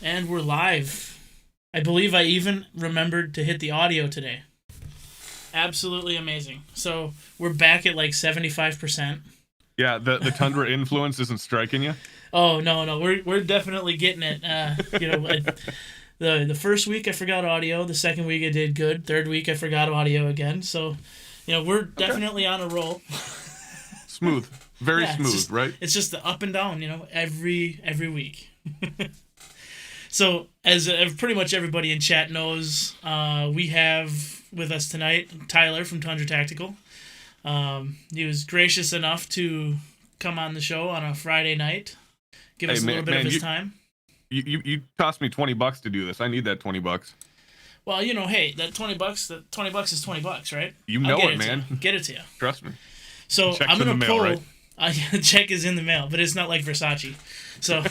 And we're live. I believe I even remembered to hit the audio today. Absolutely amazing. So we're back at like 75%. Yeah, the Tundra influence isn't striking you? Oh, no. We're definitely getting it. The first week I forgot audio. The second week I did good. Third week I forgot audio again. So, we're definitely on a roll. Smooth. Very Yeah, smooth, right? It's just the up and down, every week. So, as pretty much everybody in chat knows, we have with us tonight Tyler from Tundra Tactical. He was gracious enough to come on the show on a Friday night, give us a little bit of his time. You cost me $20 to do this. I need that $20. Well, hey, that $20, that $20 is $20, right? You know it, man. Get it to you. Trust me. So Check's I'm gonna in the pull. mail, right? Check is in the mail, but it's not like Versace. So,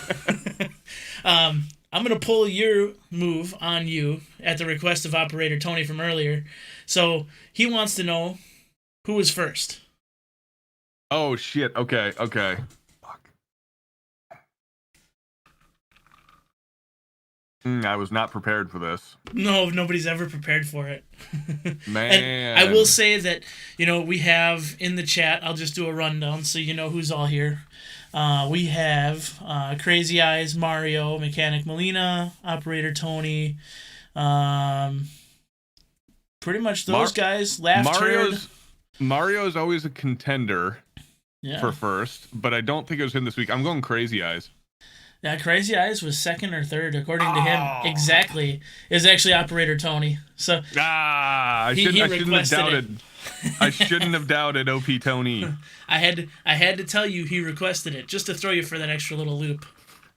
I'm gonna pull your move on you at the request of Operator Tony from earlier. So he wants to know who was first. Oh shit. Okay. Fuck. I was not prepared for this. No, nobody's ever prepared for it. Man. And I will say that, we have in the chat, I'll just do a rundown so you know who's all here. We have Crazy Eyes, Mario, Mechanic Molina, Operator Tony, pretty much those guys. Mario's always a contender for first, but I don't think it was him this week. I'm going Crazy Eyes. Yeah, Crazy Eyes was second or third, according to him. Exactly. It was actually Operator Tony. So I shouldn't have doubted. I shouldn't have doubted OP Tony. I had to tell you he requested it, just to throw you for that extra little loop.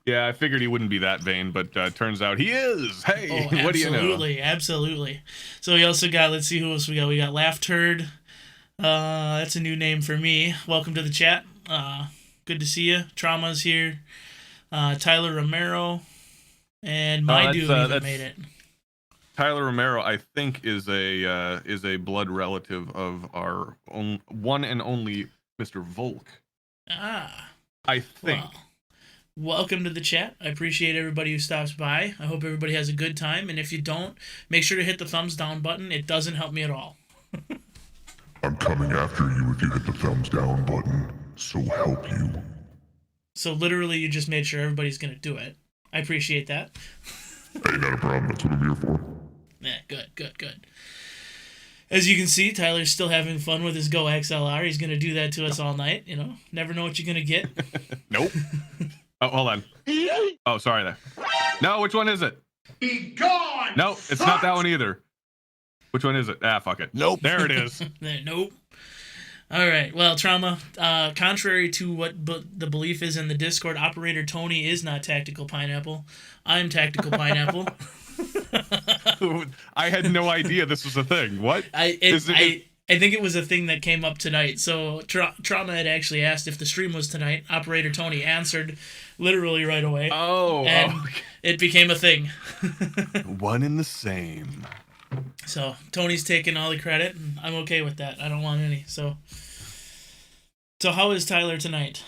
Yeah, I figured he wouldn't be that vain, but turns out he is. Hey, what do you know? Absolutely. So we also got, let's see who else we got. We got Laugh Turd. That's a new name for me. Welcome to the chat. Good to see you. Trauma's here. Tyler Romero, and my dude even made it. Tyler Romero, I think, is a blood relative of our one and only Mr. Volk. I think. Well, welcome to the chat. I appreciate everybody who stops by. I hope everybody has a good time, and if you don't, make sure to hit the thumbs down button. It doesn't help me at all. I'm coming after you if you hit the thumbs down button, so help you. So literally, you just made sure everybody's going to do it. I appreciate that. Hey, not a problem. That's what I'm here for. Yeah, good. As you can see, Tyler's still having fun with his Go XLR. He's going to do that to us all night. Never know what you're going to get. Nope. Oh, hold on. Oh, sorry there. No, which one is it? Be gone! No, it's not that one either. Which one is it? Fuck it. Nope. There it is. Nope. All right. Well, Trauma, contrary to what the belief is in the Discord, Operator Tony is not Tactical Pineapple. I'm Tactical Pineapple. I had no idea this was a thing. What? I think it was a thing that came up tonight. So Trauma had actually asked if the stream was tonight. Operator Tony answered literally right away. And it became a thing. One and the same. So Tony's taking all the credit, and I'm okay with that. I don't want any. So how is Tyler tonight?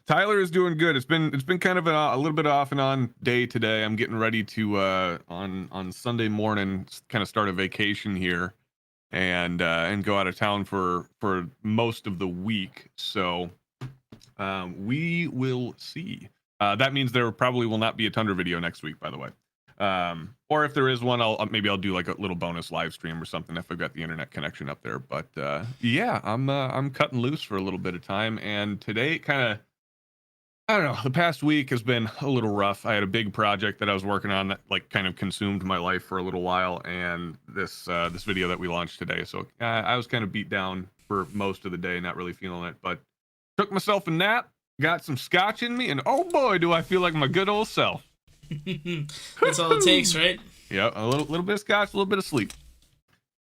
Tyler is doing good. It's been kind of a little bit off and on day today. I'm getting ready to on Sunday morning kind of start a vacation here and go out of town for most of the week. So we will see. That means there probably will not be a Tundra video next week, by the way. Or if there is one, I'll do like a little bonus live stream or something if I've got the internet connection up there. But yeah, I'm cutting loose for a little bit of time, and today I don't know, the past week has been a little rough. I had a big project that I was working on that like kind of consumed my life for a little while, and this video that we launched today. So I was kind of beat down for most of the day, not really feeling it, but took myself a nap, got some scotch in me, and oh boy, do I feel like my good old self. That's all it takes, right? Yeah, a little bit of scotch, a little bit of sleep.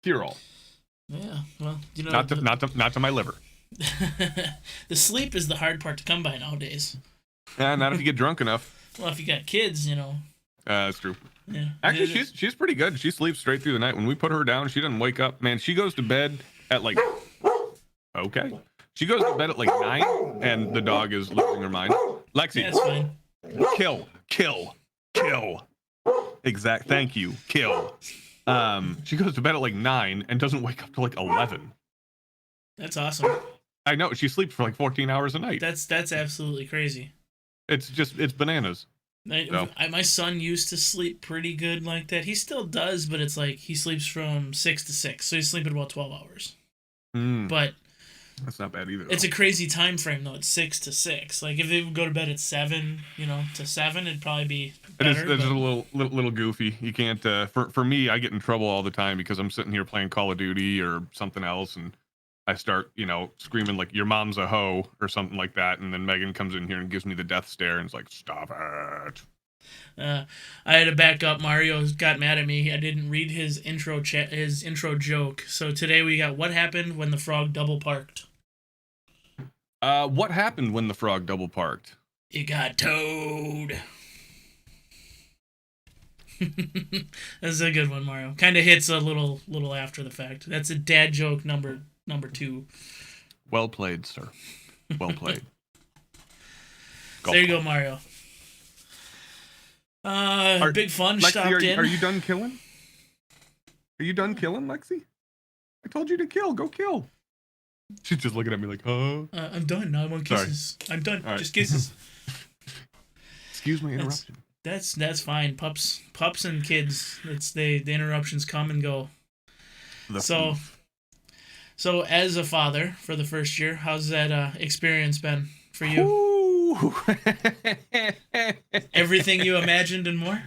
Cure all. Yeah, well, not to my liver. The sleep is the hard part to come by nowadays. Not if you get drunk enough. Well, if you got kids, That's true. Yeah. Actually, she's pretty good. She sleeps straight through the night. When we put her down, she doesn't wake up. Man, she goes to bed at like. Okay. She goes to bed at like 9, and the dog is losing her mind. Lexi. That's fine. Kill. Exact. Thank you. Kill. She goes to bed at like 9 and doesn't wake up till like 11. That's awesome. I know. She sleeps for like 14 hours a night. That's absolutely crazy. It's bananas. My son used to sleep pretty good like that. He still does, but it's like he sleeps from 6 to 6, so he's sleeping about 12 hours. But that's not bad either. It's a crazy time frame though. It's 6 to 6. Like if they would go to bed at 7, to 7, it'd probably be better. It's a little goofy. You can't. For me, I get in trouble all the time because I'm sitting here playing Call of Duty or something else, and I start, screaming like "your mom's a hoe" or something like that, and then Megan comes in here and gives me the death stare and is like, "Stop it." I had to back up. Mario got mad at me. I didn't read his intro joke. So today we got what happened when the frog double parked. What happened when the frog double parked? It got towed. That's a good one, Mario. Kind of hits a little after the fact. That's a dad joke number 2. Well played, sir. Well played. So there you go, Mario. Big Fun Lexi, stopped in. Are you done killing? Are you done killing, Lexi? I told you to kill. Go kill. She's just looking at me like, huh? I'm done. Now I want kisses. Sorry. I'm done. Right. Just kisses. Excuse my interruption. That's fine. Pups and kids. The interruptions come and go. So as a father for the first year, how's that experience been for you? Everything you imagined and more?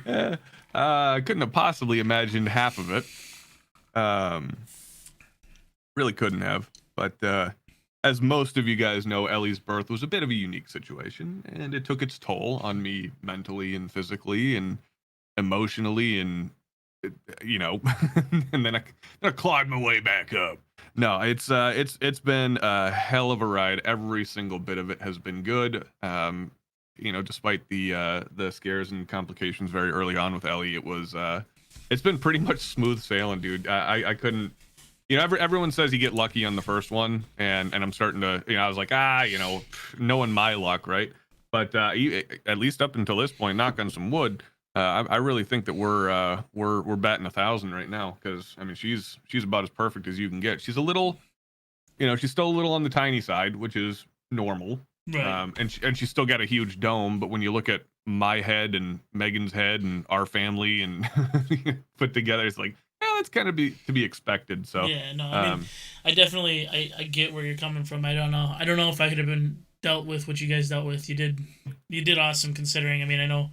I couldn't have possibly imagined half of it. Really couldn't have. But as most of you guys know, Ellie's birth was a bit of a unique situation, and it took its toll on me mentally and physically and emotionally, and and then I clawed my way back up. No, it's been a hell of a ride. Every single bit of it has been good. Despite the scares and complications very early on with Ellie, it's been pretty much smooth sailing, dude. I couldn't. Everyone says you get lucky on the first one, and I'm starting to, I was like, knowing my luck, right? But at least up until this point, knock on some wood, I really think that we're batting 1,000 right now, because I mean she's about as perfect as you can get. She's a little, she's still a little on the tiny side, which is normal, right? And she's still got a huge dome. But when you look at my head and Megan's head and our family and put together, it's like, that's kind of to be expected. So yeah, no, I mean, I definitely I get where you're coming from. I don't know if I could have been dealt with what you guys dealt with. You did awesome considering. I mean, I know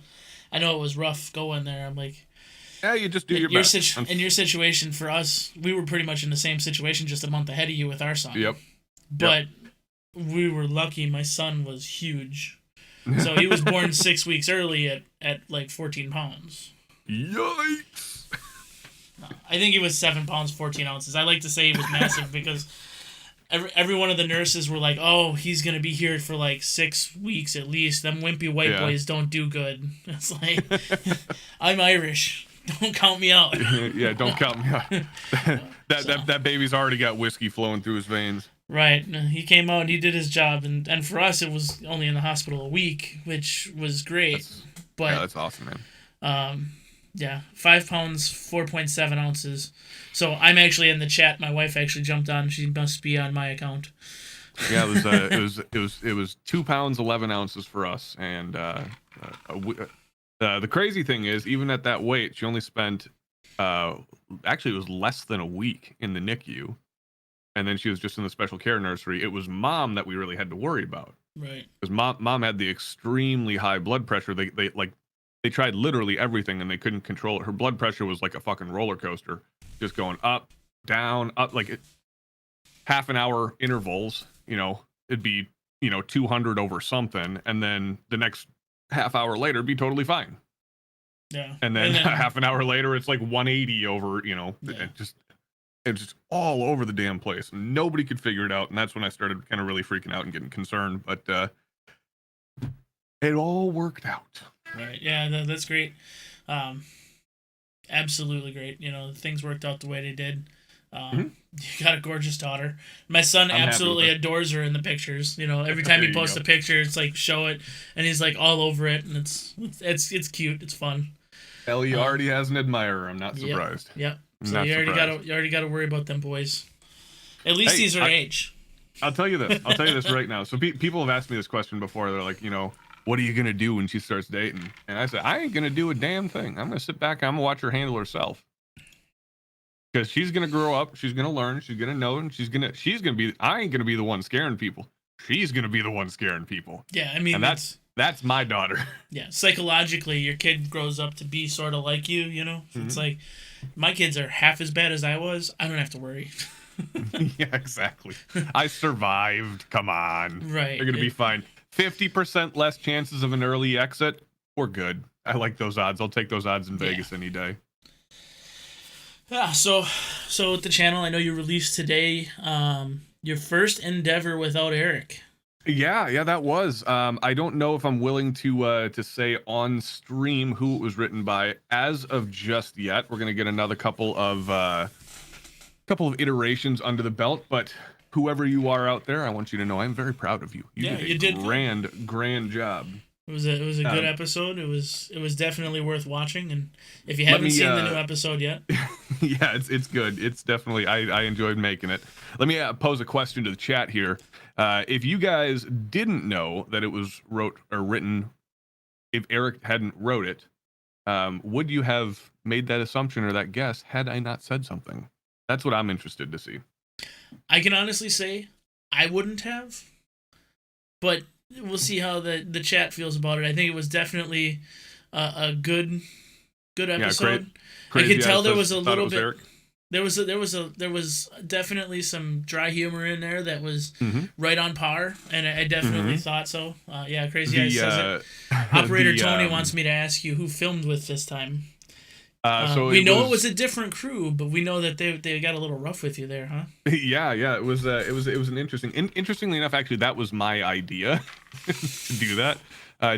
it was rough going there. I'm like, yeah, you just do your best. In your situation, for us, we were pretty much in the same situation, just a month ahead of you with our son. Yep. But we were lucky. My son was huge, so he was born 6 weeks early at like 14 pounds. Yikes! I think he was 7 pounds 14 ounces. I like to say he was massive because every one of the nurses were like, "Oh, he's gonna be here for like 6 weeks at least. Them wimpy white boys don't do good." It's like, I'm Irish. Don't count me out. Yeah, don't count me out. That baby's already got whiskey flowing through his veins. Right. He came out and he did his job, and for us it was only in the hospital a week, which was great. That's awesome, man. Yeah, 5 pounds, 4.7 ounces. So I'm actually in the chat. My wife actually jumped on. She must be on my account. Yeah, it was 2 pounds 11 ounces for us, and the crazy thing is, even at that weight, she only spent actually it was less than a week in the NICU, and then she was just in the special care nursery. It was mom that we really had to worry about, right? Because mom had the extremely high blood pressure. They tried literally everything and they couldn't control it. Her blood pressure was like a fucking roller coaster, just going up, down, up, half an hour intervals. It'd be 200 over something, and then the next half hour later, be totally fine. Yeah. And then half an hour later, it's like 180 over. It was just all over the damn place. Nobody could figure it out, and that's when I started kind of really freaking out and getting concerned. But it all worked out. Right. Yeah, that's great. Absolutely great. Things worked out the way they did. You got a gorgeous daughter. My son absolutely adores her in the pictures. Every time he posts a picture, it's like, show it, and he's like all over it, and it's cute. It's fun. Ellie already has an admirer. I'm not surprised. Yep. So Not you surprised. already got to worry about them boys. At least he's her age. I'll tell you this. I'll tell you this right now. So people have asked me this question before. They're like, what are you gonna do when she starts dating? And I said, I ain't gonna do a damn thing. I'm gonna sit back. I'm gonna watch her handle herself. Because she's gonna grow up. She's gonna learn. She's gonna know, and she's gonna be. I ain't gonna be the one scaring people. She's gonna be the one scaring people. Yeah, I mean, and that's my daughter. Yeah, psychologically, your kid grows up to be sort of like you. It's like my kids are half as bad as I was. I don't have to worry. Yeah, exactly. I survived. Come on. Right. They're gonna be fine. 50% less chances of an early exit. We're good. I like those odds. I'll take those odds in Vegas any day. Yeah. So with the channel, I know you released today your first endeavor without Eric. Yeah, that was. I don't know if I'm willing to say on stream who it was written by as of just yet. We're gonna get another couple of iterations under the belt, but whoever you are out there, I want you to know I'm very proud of you. You did a grand job. It was a good episode. It was definitely worth watching, and if you haven't seen the new episode yet, yeah, it's good. It's definitely I enjoyed making it. Let me pose a question to the chat here. If you guys didn't know that it was written, if Eric hadn't wrote it, would you have made that assumption or that guess had I not said something? That's what I'm interested to see. I can honestly say I wouldn't have, but we'll see how the chat feels about it. I think it was definitely a good episode. I could tell there was a little bit. Eric. There was definitely some dry humor in there that was right on par, and I definitely thought so. Yeah, Crazy Eyes says it. Operator Tony wants me to ask you who filmed with this time. So we know it was a different crew, but we know that they got a little rough with you there, huh? Yeah, it was an interestingly enough, actually, that was my idea to do that.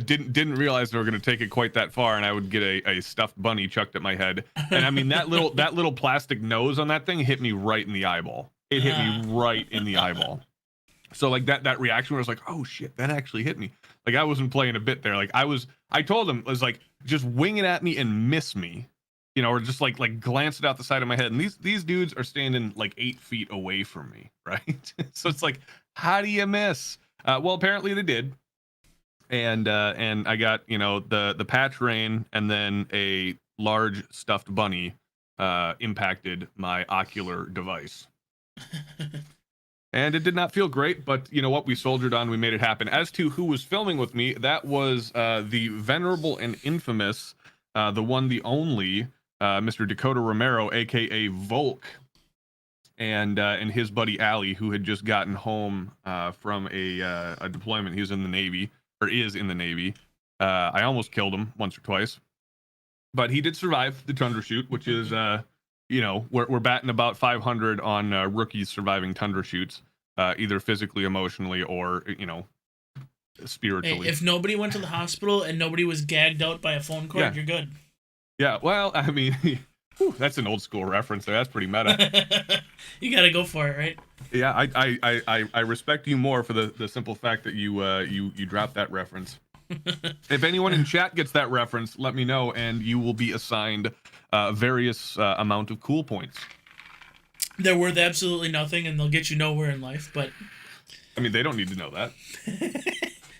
Didn't realize they were going to take it quite that far, and I would get a stuffed bunny chucked at my head. And I mean that little plastic nose on that thing hit me right in the eyeball. It hit me right in the eyeball. So like that reaction where I was like, oh shit, that actually hit me. Like I wasn't playing a bit there. Like I told him, it was like, just wing it at me and miss me. Or just like glance it out the side of my head. And these dudes are standing like 8 feet away from me, right? So it's like, how do you miss? Well, apparently they did. And I got, the patch rain and then a large stuffed bunny impacted my ocular device. And it did not feel great, but you know what? We soldiered on. We made it happen. As to who was filming with me, that was the venerable and infamous, the one, the only, Mr. Dakota Romero, aka Volk, and his buddy Allie, who had just gotten home from a deployment. He was in the Navy, or is in the Navy. I almost killed him once or twice, but he did survive the Tundra shoot, which is, we're batting about 500 on rookies surviving Tundra shoots, either physically, emotionally, or spiritually. Hey, if nobody went to the hospital and nobody was gagged out by a phone cord, you're good. Yeah, well, I mean, that's an old school reference there. That's pretty meta. You gotta go for it, right? Yeah, I respect you more for the simple fact that you dropped that reference. If anyone in chat gets that reference, let me know, and you will be assigned various amount of cool points. They're worth absolutely nothing, and they'll get you nowhere in life. But I mean, they don't need to know that.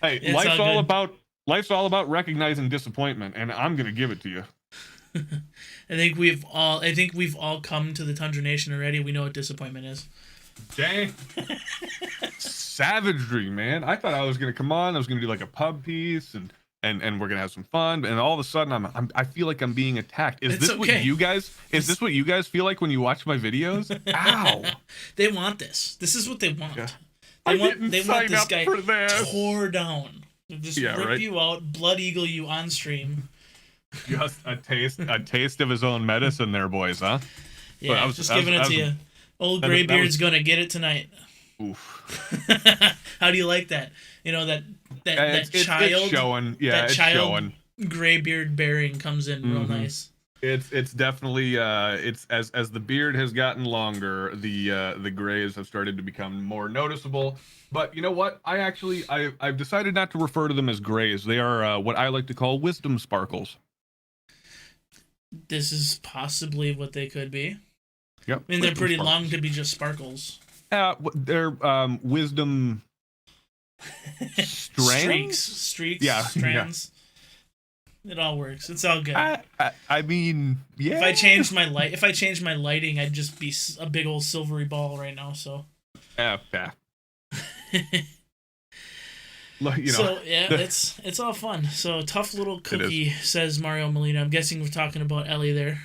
Hey, life's all about recognizing disappointment, and I'm gonna give it to you. I think we've all come to the Tundra Nation already. We know what disappointment is. Dang. Savagery, man. I thought I was gonna come on. I was gonna do like a pub piece, and we're gonna have some fun. And all of a sudden, I feel like I'm being attacked. Is this what you guys feel like when you watch my videos? Ow. They want this. This is what they want. Yeah. They want this guy tore down. Just rip you out, blood eagle you on stream. Just a taste of his own medicine there, boys, huh? Yeah, just giving it to you. Old Graybeard's gonna get it tonight. Oof. How do you like that? That child. It's showing. Yeah, that it's child showing. Graybeard bearing comes in real nice. It's definitely it's as the beard has gotten longer, the grays have started to become more noticeable. But you know what? I've decided not to refer to them as grays. They are what I like to call wisdom sparkles. this is possibly what they could be. Yep. I mean, they're pretty long to be just sparkles. They're wisdom strands? Streaks, Yeah, strands. Yeah. It all works. It's all good. I mean, yeah. If I changed my lighting, I'd just be a big old silvery ball right now. So. Yeah. So yeah, it's all fun. So tough little cookie, says Mario Molina. I'm guessing we're talking about Ellie there.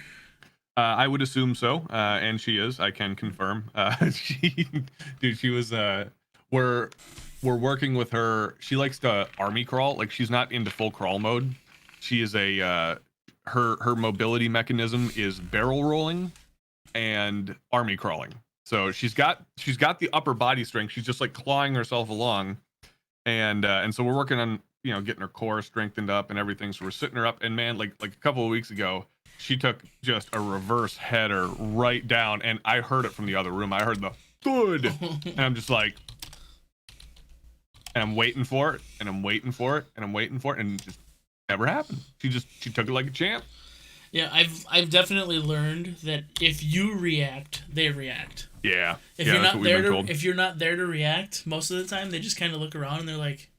I would assume so, and she is. I can confirm. She was. We're working with her. She likes to army crawl. Like, she's not into full crawl mode. She is her mobility mechanism is barrel rolling and army crawling. So she's got the upper body strength. She's just like clawing herself along, and so we're working on getting her core strengthened up and everything. So we're sitting her up, and man, like a couple of weeks ago, she took just a reverse header right down, and I heard it from the other room. I heard the thud, and I'm just like, and I'm waiting for it, and I'm waiting for it, and I'm waiting for it, and it just never happened. She took it like a champ. Yeah, I've definitely learned that if you react, they react. Yeah. If you're not there to react, most of the time they just kind of look around and they're like,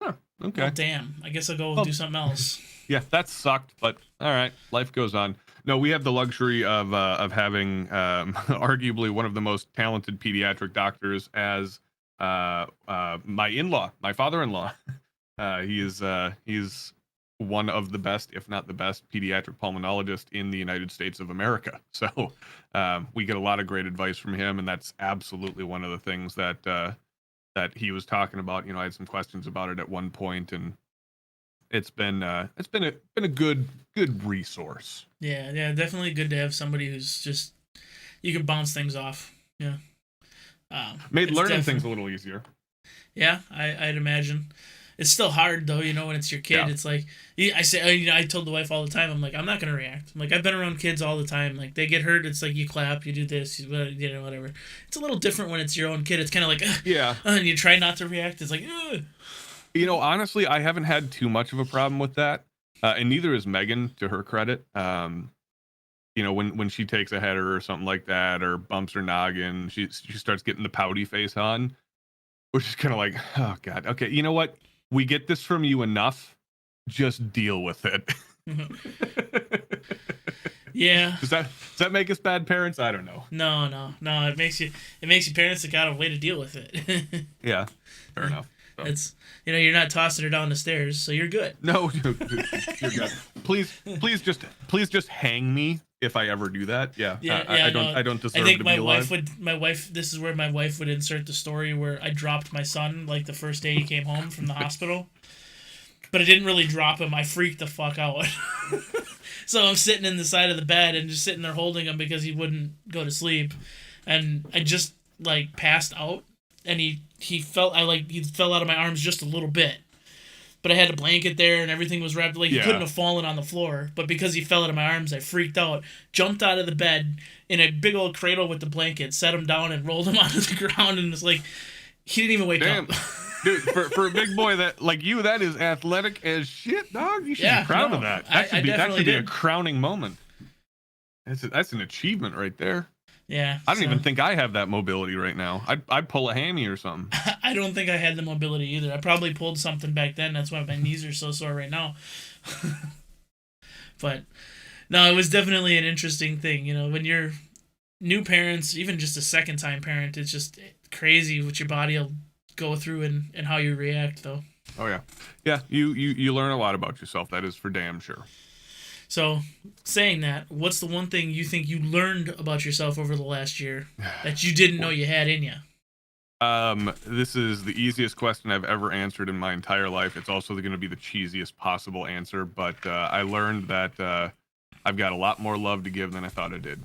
huh, okay. Well, damn, I guess I'll go do something else. Yeah, that sucked, but all right, life goes on. No, we have the luxury of having arguably one of the most talented pediatric doctors as my father-in-law. He's one of the best, if not the best, pediatric pulmonologist in the United States of America. So we get a lot of great advice from him, and that's absolutely one of the things that he was talking about. I had some questions about it at one point, and it's been a good resource. Yeah, definitely good to have somebody who's just you can bounce things off. Yeah, made learning things a little easier. Yeah, I'd imagine. It's still hard though, when it's your kid. Yeah. It's like I told the wife all the time. I'm like, I'm not gonna react. I'm like, I've been around kids all the time. Like, they get hurt. It's like you clap, you do this, whatever. It's a little different when it's your own kid. It's kind of like and you try not to react. It's like ugh. Honestly, I haven't had too much of a problem with that, and neither is Megan, to her credit. When she takes a header or something like that, or bumps her noggin, she starts getting the pouty face on, which is kind of like, oh god, okay, you know what? We get this from you enough. Just deal with it. Yeah. Does that make us bad parents? I don't know. No. It makes you parents that got a way to deal with it. Yeah. Fair enough. So. It's you're not tossing her down the stairs, so you're good. No, you're good. Please just hang me if I ever do that. Yeah. I don't deserve to be alive. My wife. This is where my wife would insert the story where I dropped my son like the first day he came home from the hospital, but I didn't really drop him. I freaked the fuck out. So I'm sitting in the side of the bed and just sitting there holding him because he wouldn't go to sleep, and I just passed out. And he fell out of my arms just a little bit, but I had a blanket there and everything was wrapped. He couldn't have fallen on the floor, but because he fell out of my arms, I freaked out, jumped out of the bed in a big old cradle with the blanket, set him down and rolled him onto the ground, and it's like he didn't even wake up. Dude, for a big boy like you, that is athletic as shit, dog. You should be proud of that. That should be a crowning moment. That's an achievement right there. Yeah, I don't even think I have that mobility right now. I'd pull a hammy or something. I don't think I had the mobility either. I probably pulled something back then. That's why my knees are so sore right now. But no, it was definitely an interesting thing. When you're new parents, even just a second time parent, it's just crazy what your body will go through and how you react, though. Oh yeah, yeah. You learn a lot about yourself. That is for damn sure. So, saying that, what's the one thing you think you learned about yourself over the last year that you didn't know you had in you? This is the easiest question I've ever answered in my entire life. It's also going to be the cheesiest possible answer, but I learned that I've got a lot more love to give than I thought I did.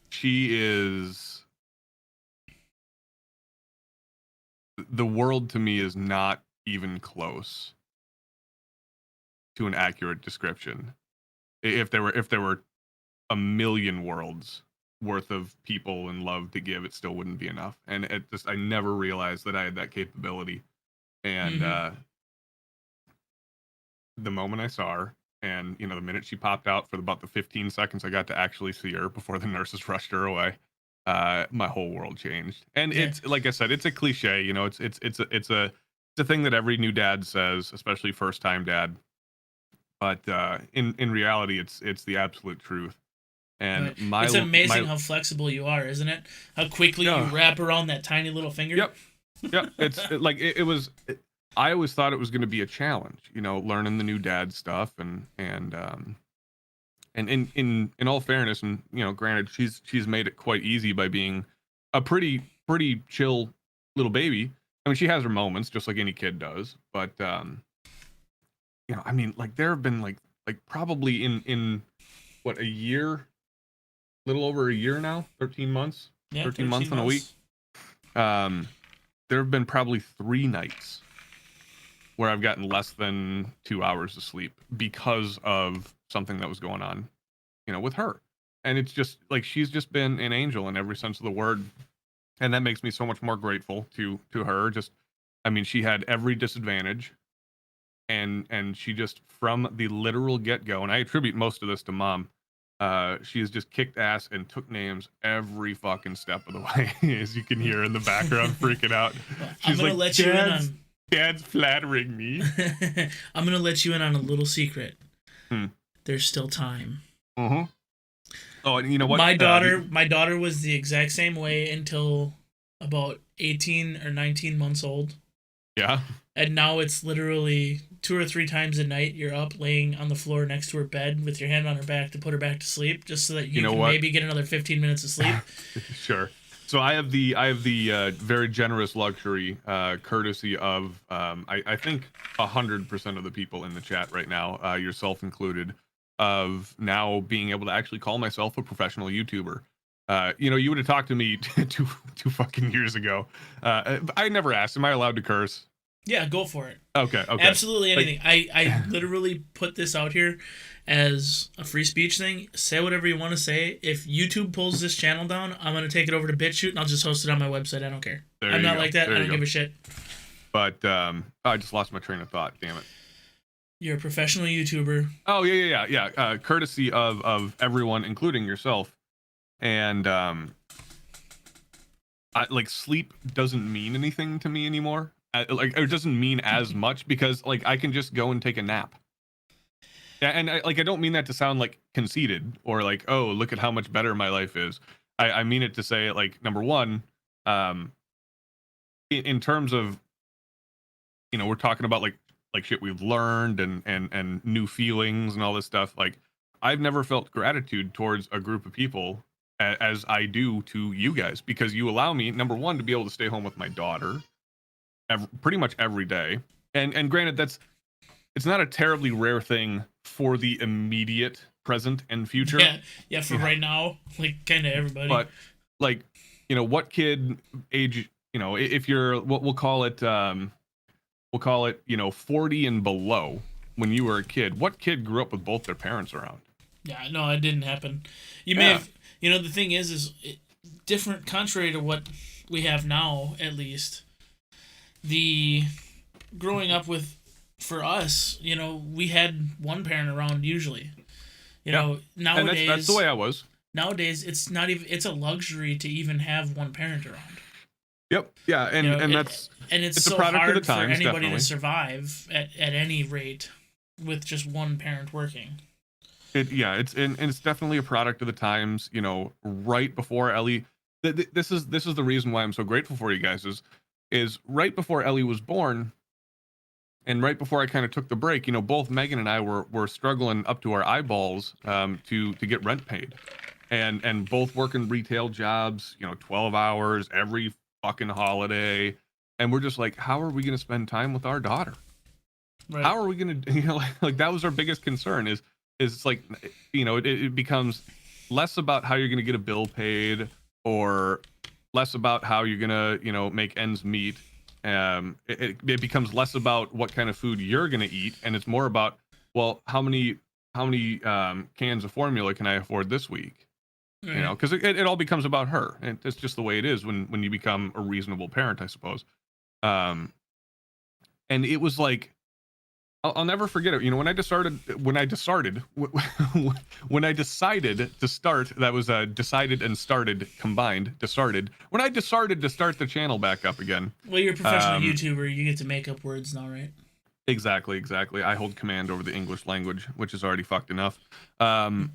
She is... The world to me is not even close to an accurate description. If there were a million worlds worth of people and love to give, it still wouldn't be enough. And I never realized that I had that capability. And the moment I saw her, and you know, the minute she popped out, for about the 15 seconds I got to actually see her before the nurses rushed her away, my whole world changed. And Yeah. it's like I said, it's a cliche, you know, it's a thing that every new dad says, especially first time dad. But in reality, it's the absolute truth. And Right. my It's amazing my how flexible you are, isn't it? How quickly you Yeah. wrap around that tiny little finger. Yep. Yep, it was. I always thought it was going to be a challenge, you know, learning the new dad stuff, and in all fairness, and you know, granted, she's made it quite easy by being a pretty chill little baby. I mean, she has her moments, just like any kid does, but you know, I mean, like there have been like probably in what, a year, little over a year now, 13 months, Yeah, 13 months and a week. There have been probably 3 nights where I've gotten less than 2 hours of sleep because of something that was going on, you know, with her. And it's just like she's just been an angel in every sense of the word, and that makes me so much more grateful to her. Just, I mean, she had every disadvantage, and she just, from the literal get go, and I attribute most of this to mom. She has just kicked ass and took names every fucking step of the way, as you can hear in the background, freaking out. Well, She's I'm gonna like, let you in on. Dad's flattering me. I'm gonna let you in on a little secret. Hmm. There's still time. Mm-hmm. Oh, and you know what? My daughter was the exact same way until about 18 or 19 months old. Yeah. And now it's literally 2 or 3 times a night you're up laying on the floor next to her bed with your hand on her back to put her back to sleep, just so that you know can what? maybe get another 15 minutes of sleep. Sure. So I have the very generous luxury, courtesy of I think 100% of the people in the chat right now, yourself included, of now being able to actually call myself a professional YouTuber. You know, you would have talked to me two fucking years ago. I never asked, am I allowed to curse? Yeah, go for it. Okay. Absolutely anything. I literally put this out here as a free speech thing. Say whatever you want to say. If YouTube pulls this channel down, I'm going to take it over to BitChute and I'll just host it on my website. I don't care. I'm not like that. I don't give a shit. But I just lost my train of thought. Damn it. You're a professional YouTuber. Oh, yeah. Courtesy of everyone, including yourself. And like, sleep doesn't mean anything to me anymore. Like, it doesn't mean as much, because like I can just go and take a nap. Yeah, and I don't mean that to sound like conceited or like, oh, look at how much better my life is. I mean it to say, like, number one, in terms of, you know, we're talking about like shit we've learned and new feelings and all this stuff. Like, I've never felt gratitude towards a group of people as I do to you guys, because you allow me, number one, to be able to stay home with my daughter pretty much every day. And granted, it's not a terribly rare thing for the immediate present and future. Yeah, for right now, like, kind of everybody. But like, you know, what kid age, you know, if you're, what we'll call it, you know, 40 and below, when you were a kid, what kid grew up with both their parents around? Yeah, no, it didn't happen. You may have, you know, the thing is different, contrary to what we have now, at least. The growing up with, for us, you know, we had one parent around usually. You know, nowadays, and that's the way I was. Nowadays, it's not even, it's a luxury to even have one parent around. Yep. Yeah, and you know, and it's a so product hard of the times, for anybody definitely. to survive at any rate with just one parent working. It's definitely a product of the times. You know, right before Ellie, this is the reason why I'm so grateful for you guys, is right before Ellie was born, and right before I kind of took the break. You know, both Megan and I were struggling up to our eyeballs to get rent paid, and both working retail jobs. You know, 12 hours every fucking holiday, and we're just like, how are we going to spend time with our daughter? Right. How are we going to, you know, like that was our biggest concern. Is it's like, you know, it becomes less about how you're going to get a bill paid, or less about how you're going to, you know, make ends meet. It becomes less about what kind of food you're going to eat, and it's more about, well, how many cans of formula can I afford this week? Right. You know, because it all becomes about her, and it's just the way it is when you become a reasonable parent, I suppose. And it was like, I'll never forget it. You know, when I decided when I decided to start, that was decided and started combined, decided. When I decided to start the channel back up again. Well, you're a professional YouTuber. You get to make up words now, right? Exactly. I hold command over the English language, which is already fucked enough. You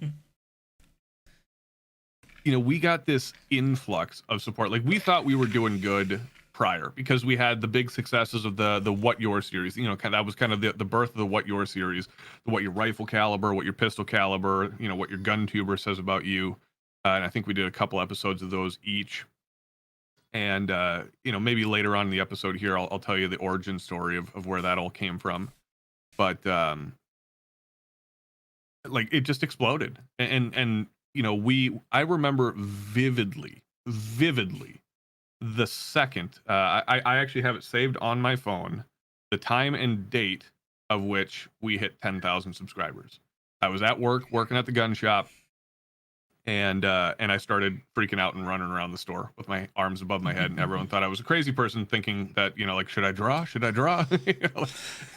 know, we got this influx of support. Like, we thought we were doing good prior because we had the big successes of the What Your series. You know, that was kind of the birth of the What Your series, the what your rifle caliber, what your pistol caliber, you know, what your guntuber says about you. And I think we did a couple episodes of those each. And you know, maybe later on in the episode here, I'll tell you the origin story of where that all came from. But like, it just exploded. And you know, I remember vividly the second I actually have it saved on my phone, the time and date of which we hit 10,000 subscribers. I was at work working at the gun shop, and I started freaking out and running around the store with my arms above my head, and everyone thought I was a crazy person, thinking that, you know, like, should I draw? You know,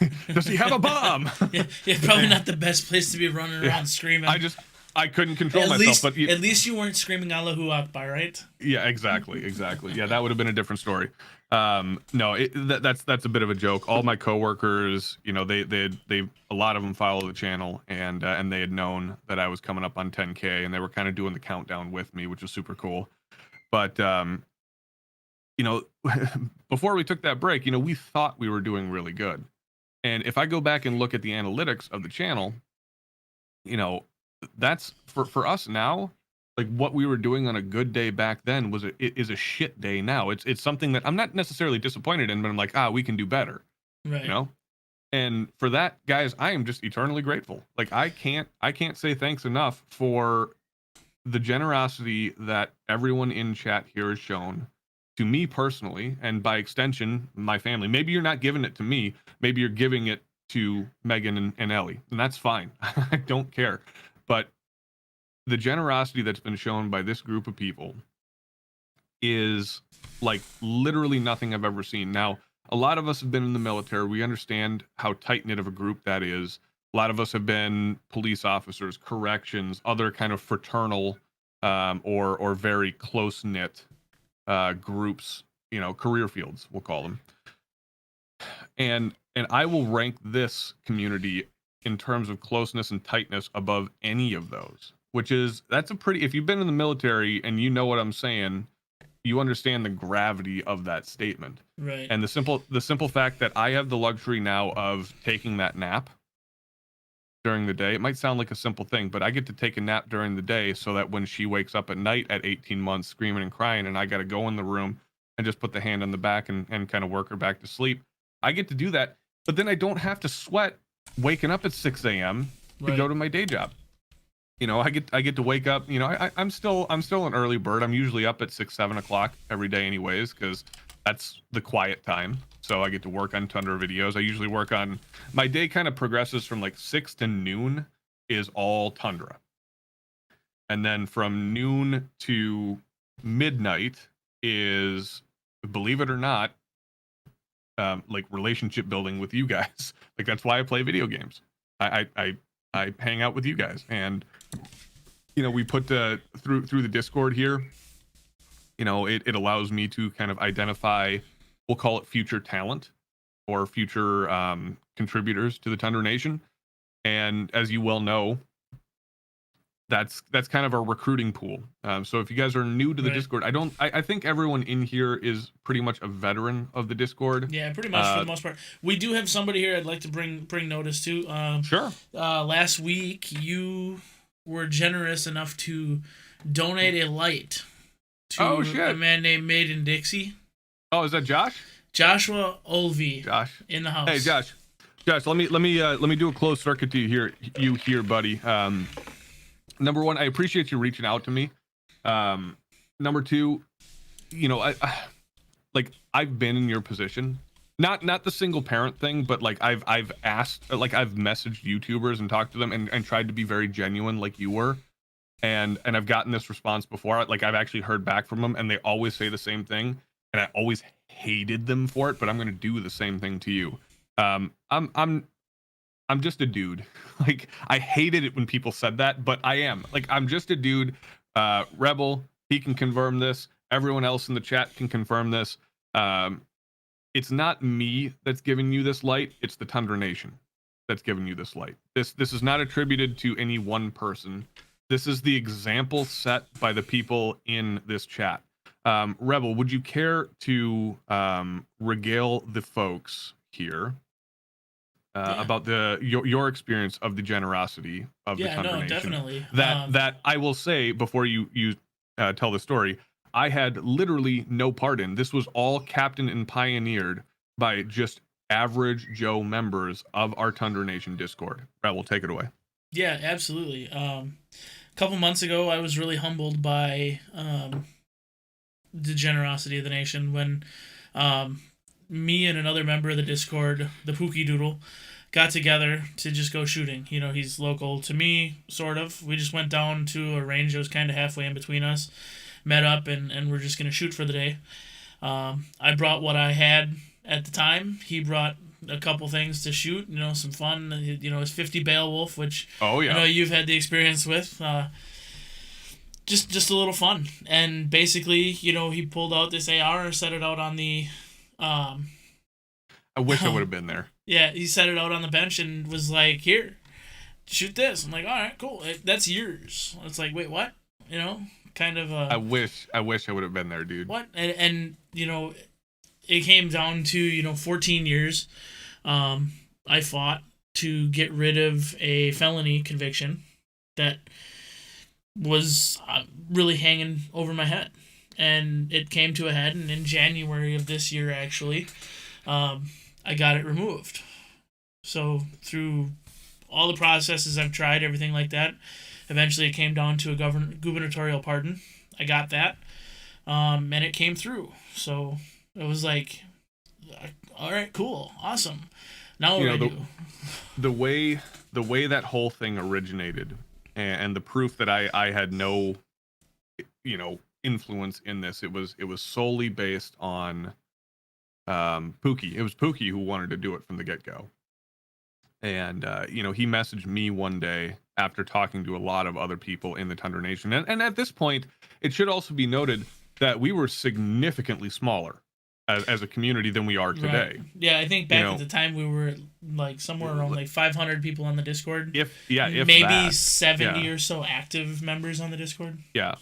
like, does he have a bomb? Yeah, probably not the best place to be running around screaming. I couldn't control myself, but at least you weren't screaming Allahu Akbar, right? Yeah, exactly. Yeah, that would have been a different story. No, that's a bit of a joke. All my coworkers, you know, they a lot of them follow the channel, and they had known that I was coming up on 10K, and they were kind of doing the countdown with me, which was super cool. But you know, before we took that break, you know, we thought we were doing really good. And if I go back and look at the analytics of the channel, you know, that's for us now, like, what we were doing on a good day back then is a shit day now. It's something that I'm not necessarily disappointed in, but I'm like, we can do better. Right. You know? And for that, guys, I am just eternally grateful. Like, I can't say thanks enough for the generosity that everyone in chat here has shown to me personally, and by extension, my family. Maybe you're not giving it to me. Maybe you're giving it to Megan and Ellie, and that's fine. I don't care. But the generosity that's been shown by this group of people is like literally nothing I've ever seen. Now, a lot of us have been in the military. We understand how tight-knit of a group that is. A lot of us have been police officers, corrections, other kind of fraternal or very close-knit groups, you know, career fields, we'll call them. And I will rank this community in terms of closeness and tightness above any of those, which is, that's a pretty, if you've been in the military and you know what I'm saying, you understand the gravity of that statement. Right. And the simple fact that I have the luxury now of taking that nap during the day. It might sound like a simple thing, but I get to take a nap during the day so that when she wakes up at night at 18 months screaming and crying, and I got to go in the room and just put the hand on the back and kind of work her back to sleep, I get to do that. But then I don't have to sweat waking up at 6 a.m. to go to my day job. You know, I get to wake up. You know, I'm still an early bird. I'm usually up at 6-7 o'clock every day, anyways, because that's the quiet time. So I get to work on Tundra videos. I usually work on, my day kind of progresses from like 6 to noon is all Tundra, and then from noon to midnight is, believe it or not, like relationship building with you guys. Like, that's why I play video games. I hang out with you guys, and you know, we put through the Discord here. You know, it allows me to kind of identify, we'll call it future talent or future contributors to the Tundra Nation. And as you well know, that's kind of our recruiting pool. So if you guys are new to the Discord, I think everyone in here is pretty much a veteran of the Discord. Yeah, pretty much for the most part. We do have somebody here I'd like to bring notice to. Sure. Last week, you were generous enough to donate a light to a man named Maiden Dixie. Oh, is that Josh? Joshua Olvey. Josh in the house. Hey, Josh, let me do a closed circuit to you here, buddy. Number one, I appreciate you reaching out to me. Number two, you know, I've been in your position, not the single parent thing, but like I've asked, like I've messaged YouTubers and talked to them and tried to be very genuine, like you were, and I've gotten this response before. Like, I've actually heard back from them, and they always say the same thing, and I always hated them for it. But I'm gonna do the same thing to you. I'm I'm just a dude. Like, I hated it when people said that, but I am. Like, I'm just a dude. Rebel, he can confirm this. Everyone else in the chat can confirm this. It's not me that's giving you this light. It's the Tundra Nation that's giving you this light. This is not attributed to any one person. This is the example set by the people in this chat. Rebel, would you care to regale the folks here about your experience of the generosity of the Tundra Nation? Definitely. That I will say before you tell the story, I had literally no part in. This was all captained and pioneered by just average Joe members of our Tundra Nation Discord. Rebel, take it away. Yeah, absolutely. A couple months ago, I was really humbled by the generosity of the nation when me and another member of the Discord, the Pookie Doodle, got together to just go shooting. You know, he's local to me, sort of. We just went down to a range that was kind of halfway in between us, met up, and we're just going to shoot for the day. I brought what I had at the time. He brought a couple things to shoot, you know, some fun. You know, his 50 Beowulf, which I know you've had the experience with. Just a little fun. And basically, you know, he pulled out this AR, set it out on the... I wish I would have been there. Yeah, he set it out on the bench and was like, here, shoot this. I'm like, all right, cool. That's yours. It's like, wait, what? You know, kind of... I wish I would have been there, dude. What? And you know, it came down to, you know, 14 years. I fought to get rid of a felony conviction that was really hanging over my head. And it came to a head, and in January of this year, actually, I got it removed. So through all the processes I've tried, everything like that, eventually it came down to a gubernatorial pardon. I got that, and it came through. So it was like, all right, cool, awesome. Now what do I do? The way that whole thing originated, and the proof that I had no, you know, influence in this, it was solely based on Pookie. It was Pookie who wanted to do it from the get-go. And you know, he messaged me one day after talking to a lot of other people in the Tundra Nation. And at this point, it should also be noted that we were significantly smaller as a community than we are today. Right. Yeah, I think back at the time we were like somewhere around like 500 people on the Discord. If maybe that. 70 or so active members on the Discord. Yeah.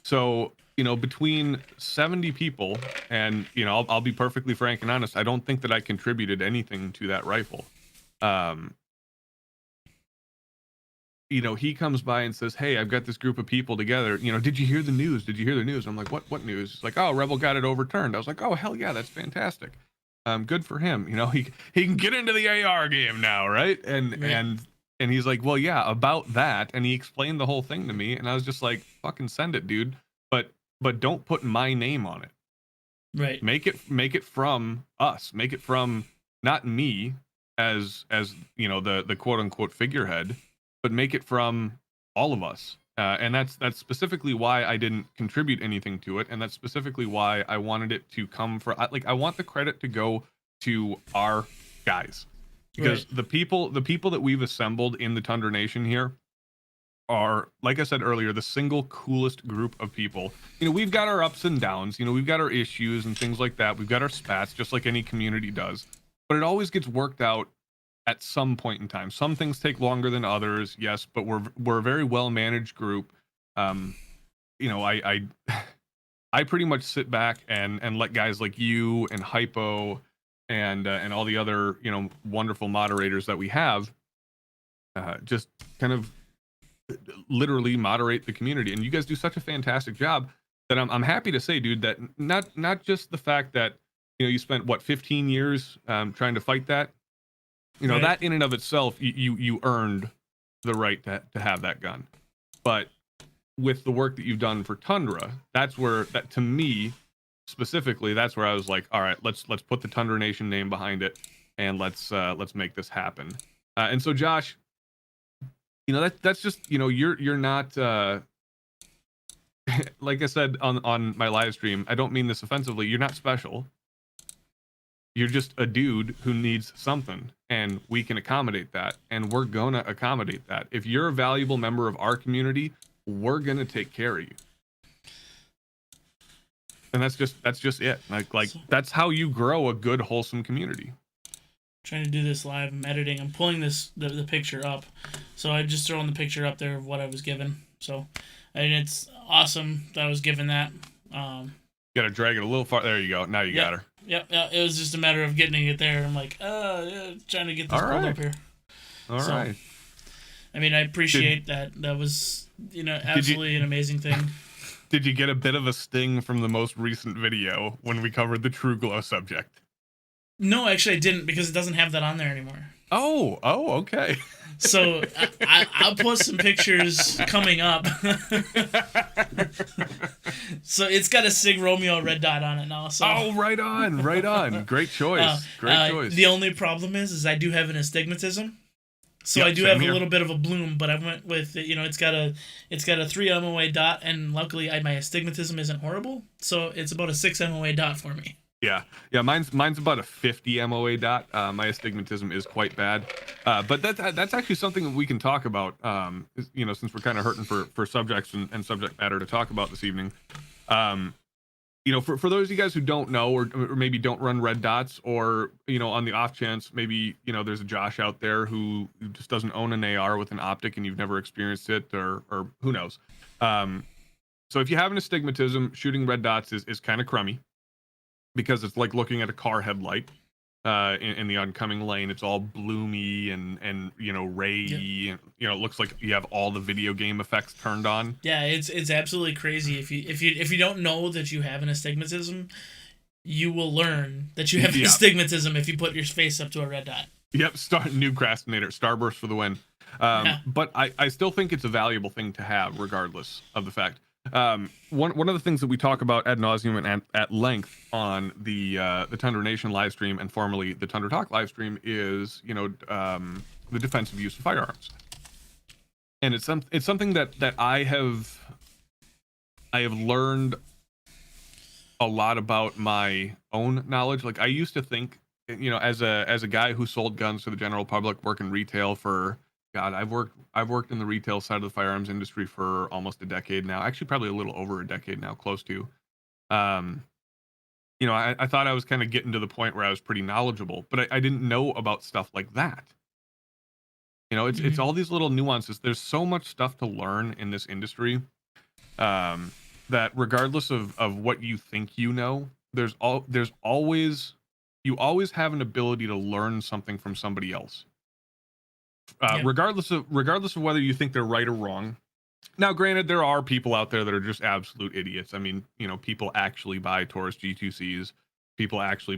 So, you know, between 70 people, and, you know, I'll be perfectly frank and honest, I don't think that I contributed anything to that rifle. You know, he comes by and says, hey, I've got this group of people together. You know, did you hear the news? Did you hear the news? I'm like, what news? It's like, oh, Rebel got it overturned. I was like, oh, hell yeah, that's fantastic. Good for him. You know, he can get into the AR game now, right? And he's like, well, yeah, about that. And he explained the whole thing to me, and I was just like, fucking send it, dude. But don't put my name on it. Right. Make it from us. Make it from not me as you know, the quote unquote figurehead, but make it from all of us. And that's specifically why I didn't contribute anything to it, and that's specifically why I wanted it to come for, like, I want the credit to go to our guys, because the people that we've assembled in the Tundra Nation here are, like I said earlier, the single coolest group of people. You know, we've got our ups and downs, you know, we've got our issues and things like that. We've got our spats, just like any community does, but it always gets worked out at some point in time. Some things take longer than others, yes, but we're a very well managed group. You know, I pretty much sit back and let guys like you and Hypo and all the other, you know, wonderful moderators that we have just kind of literally moderate the community. And you guys do such a fantastic job that I'm happy to say, dude, that not just the fact that, you know, you spent 15 years trying to fight that. You know, that in and of itself, you earned the right to have that gun. But with the work that you've done for Tundra, that's where, that to me specifically, that's where I was like, all right, let's put the Tundra Nation name behind it, and let's make this happen. And so, Josh, you know, that's just, you know, you're not like I said on my live stream, I don't mean this offensively, you're not special. You're just a dude who needs something, and we can accommodate that, and we're gonna accommodate that. If you're a valuable member of our community, we're gonna take care of you. And that's just it. Like that's how you grow a good, wholesome community. Trying to do this live. I'm editing. I'm pulling the picture up, so I just throwing the picture up there of what I was given. So, and it's awesome that I was given that. Gotta drag it a little far. There you go. Now you got her. Yep. It was just a matter of getting it there. I'm like, trying to get this pulled up here. All right. I mean, I appreciate that. That was, absolutely an amazing thing. Did you get a bit of a sting from the most recent video when we covered the True Glow subject? No, actually, I didn't, because it doesn't have that on there anymore. Oh, okay. So I'll post some pictures coming up. So it's got a Sig Romeo red dot on it now. So. Oh, right on. Great choice. Great choice. The only problem is I do have an astigmatism. So yep, I do have here. a little bit of a bloom, but I went with, it's got a 3 MOA dot, and luckily my astigmatism isn't horrible, so it's about a 6 MOA dot for me. Yeah. Mine's about a 50 MOA dot. My astigmatism is quite bad, but that's actually something that we can talk about. Since we're kind of hurting for subjects and subject matter to talk about this evening. For those of you guys who don't know, or maybe don't run red dots, or on the off chance maybe there's a Josh out there who just doesn't own an AR with an optic and you've never experienced it, or who knows. So if you have an astigmatism, shooting red dots is kind of crummy, because it's like looking at a car headlight in the oncoming lane. It's all bloomy and rayy, and it looks like you have all the video game effects turned on. Yeah, it's absolutely crazy. If you don't know that you have an astigmatism, you will learn that you have an astigmatism if you put your face up to a red dot. Yep, new procrastinator, Starburst for the win. But I still think it's a valuable thing to have, regardless of the fact. One of the things that we talk about ad nauseum and at length on the Tundra Nation live stream, and formerly the Tundra Talk live stream, is the defensive use of firearms, and it's something that I have learned a lot about my own knowledge. Like, I used to think, as a guy who sold guns to the general public, working retail for, God, I've worked in the retail side of the firearms industry for almost a decade now. Actually, probably a little over a decade now, close to. I thought I was kind of getting to the point where I was pretty knowledgeable, but I didn't know about stuff like that. It's all these little nuances. There's so much stuff to learn in this industry, that regardless of what you think there's always have an ability to learn something from somebody else. Regardless of whether you think they're right or wrong. Now, granted, there are people out there that are just absolute idiots. I mean, people actually buy Taurus G2Cs.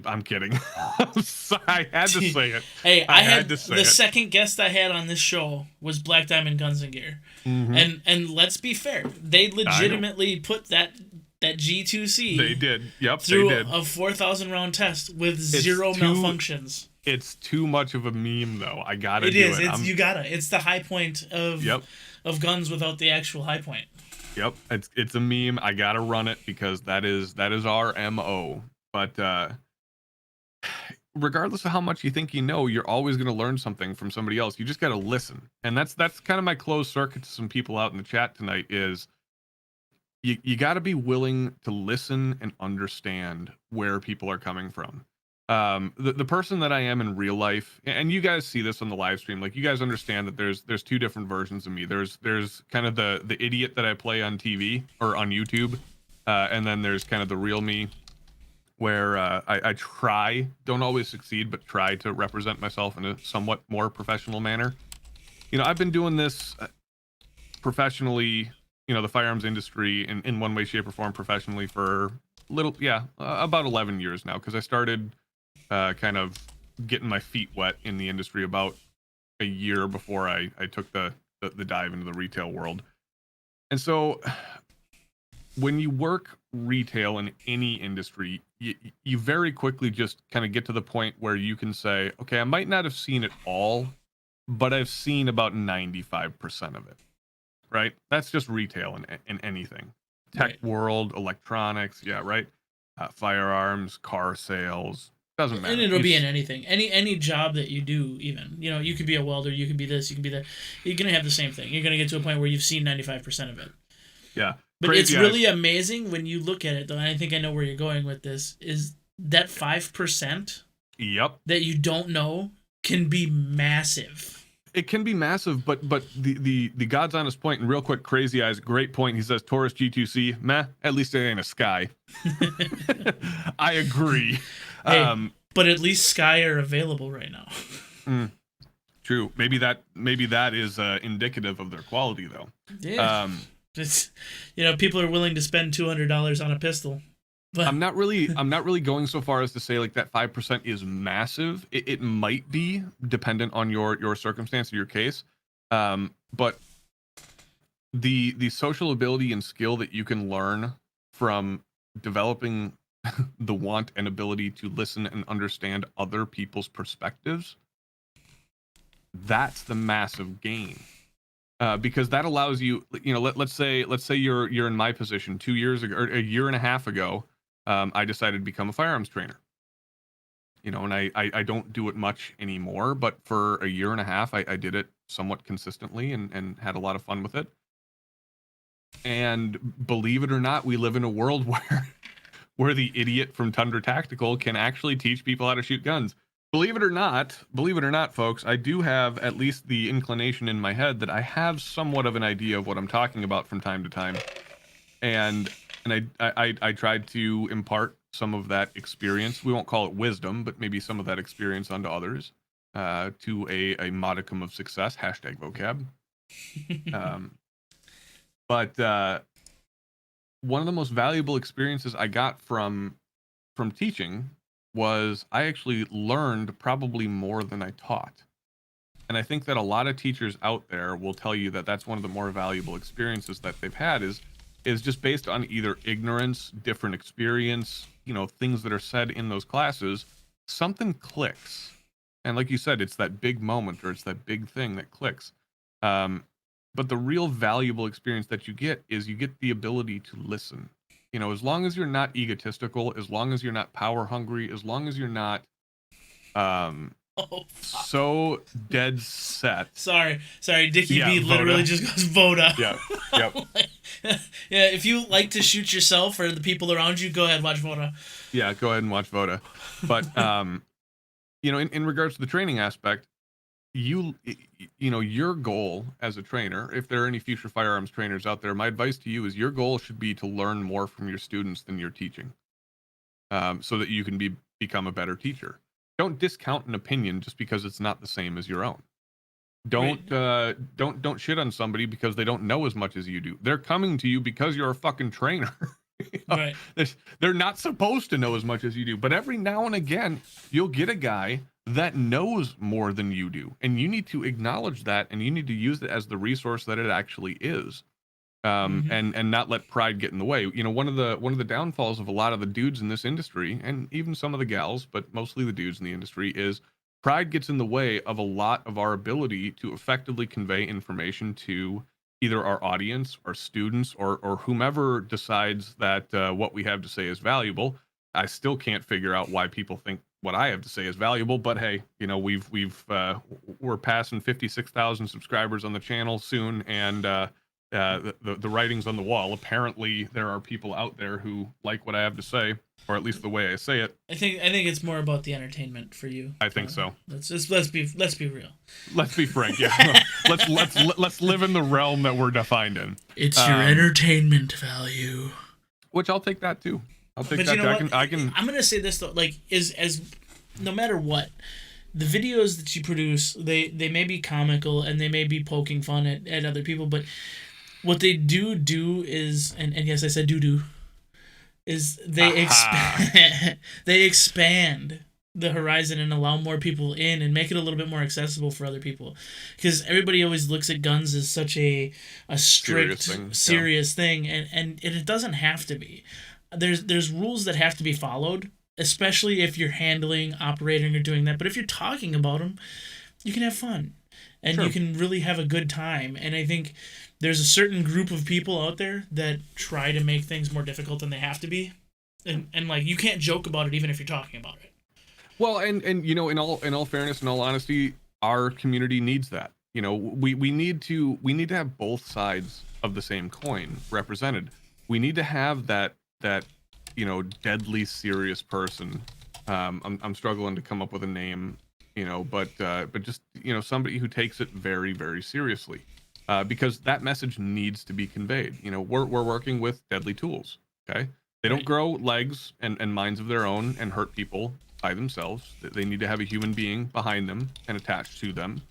I'm kidding. I had to say it. Hey, second guest I had on this show was Black Diamond Guns and Gear. Mm-hmm. And let's be fair, they legitimately put that G2C. They did. Yep. Through they did. a 4,000 round test with zero malfunctions. It's too much of a meme, though. I gotta do it. You gotta. It's the high point of guns without the actual high point. Yep. It's a meme. I gotta run it because that is our MO. But regardless of how much you think you're always gonna learn something from somebody else. You just gotta listen. And that's kind of my closed circuit to some people out in the chat tonight. Is you gotta be willing to listen and understand where people are coming from. The person that I am in real life, and you guys see this on the live stream, like, you guys understand that there's two different versions of me. There's kind of the idiot that I play on TV or on YouTube, and then there's kind of the real me, where I don't always succeed, but try to represent myself in a somewhat more professional manner. I've been doing this professionally, the firearms industry in one way, shape, or form professionally for about 11 years now, because I started kind of getting my feet wet in the industry about a year before I took the dive into the retail world. And so when you work retail in any industry, you very quickly just kind of get to the point where you can say, okay, I might not have seen it all, but I've seen about 95% of it, right? That's just retail in anything. Tech world, electronics, firearms, car sales, Doesn't matter. And it'll be in anything. Any job that you do, even. You know, you could be a welder, you could be this, you could be that. You're going to have the same thing. You're going to get to a point where you've seen 95% of it. Yeah. But Crazy it's really amazing when you look at it, though, and I think I know where you're going with this, is that 5% Yep. that you don't know can be massive. It can be massive, but the God's honest point, and real quick, Crazy Eyes, great point. He says Taurus G2C, meh, at least it ain't a Sky. I agree. Hey, but at least Sky are available right now. True. Maybe that is indicative of their quality, though. Yeah. It's, people are willing to spend $200 on a pistol. But I'm not really going so far as to say like that 5% is massive. It might be dependent on your circumstance or your case, but the social ability and skill that you can learn from developing the want and ability to listen and understand other people's perspectives, that's the massive gain. Because that allows you, let's say you're in my position 2 years ago or a year and a half ago. I decided to become a firearms trainer. And I don't do it much anymore, but for a year and a half, I did it somewhat consistently and had a lot of fun with it. And believe it or not, we live in a world where the idiot from Tundra Tactical can actually teach people how to shoot guns. Believe it or not, folks, I do have at least the inclination in my head that I have somewhat of an idea of what I'm talking about from time to time. And I tried to impart some of that experience. We won't call it wisdom, but maybe some of that experience onto others to a modicum of success. #vocab. But one of the most valuable experiences I got from teaching was I actually learned probably more than I taught. And I think that a lot of teachers out there will tell you that that's one of the more valuable experiences that they've had is just based on either ignorance, different experience, things that are said in those classes, something clicks. And like you said, it's that big moment or it's that big thing that clicks. But the real valuable experience that you get is you get the ability to listen. As long as you're not egotistical, as long as you're not power hungry, as long as you're not so dead set. Sorry, Dickie B literally Voda. just goes Voda. Yeah, yep. Yeah, if you like to shoot yourself or the people around you, go ahead, watch Voda. Yeah, go ahead and watch Voda. But in regards to the training aspect, your goal as a trainer, if there are any future firearms trainers out there, my advice to you is your goal should be to learn more from your students than you're teaching, so that you can become a better teacher. Don't discount an opinion just because it's not the same as your own. Don't shit on somebody because they don't know as much as you do. They're coming to you because you're a fucking trainer. Right. They're not supposed to know as much as you do, but every now and again you'll get a guy that knows more than you do, and you need to acknowledge that, and you need to use it as the resource that it actually is, and not let pride get in the way. One of the downfalls of a lot of the dudes in this industry, and even some of the gals, but mostly the dudes in the industry, is pride gets in the way of a lot of our ability to effectively convey information to either our audience, our students, or whomever decides that what we have to say is valuable. I still can't figure out why people think what I have to say is valuable, but hey, we're passing 56,000 subscribers on the channel soon, and the writing's on the wall. Apparently, there are people out there who like what I have to say, or at least the way I say it. I think it's more about the entertainment for you. I think so. Let's be real. Let's be frank. Yeah. let's live in the realm that we're defined in. It's your entertainment value. Which I'll take that too. I'll take But that. you know what? I can. I'm gonna say this though, like as no matter what, the videos that you produce, they may be comical and they may be poking fun at other people, but what they do is, and yes, I said do, is they expand the horizon and allow more people in and make it a little bit more accessible for other people, because everybody always looks at guns as such a strict, serious thing, and it doesn't have to be. There's rules that have to be followed, especially if you're handling, operating, or doing that. But if you're talking about them, you can have fun, and you can really have a good time. And I think there's a certain group of people out there that try to make things more difficult than they have to be, and like you can't joke about it even if you're talking about it. Well, and you know, in all fairness, in all honesty, our community needs that. You know, we need to have both sides of the same coin represented. We need to have that you know, deadly serious person. I'm struggling to come up with a name, you know, but just, you know, somebody who takes it very, very seriously, because that message needs to be conveyed. You know, we're working with deadly tools. Okay, they don't grow legs and minds of their own and hurt people by themselves. They need to have a human being behind them and attached to them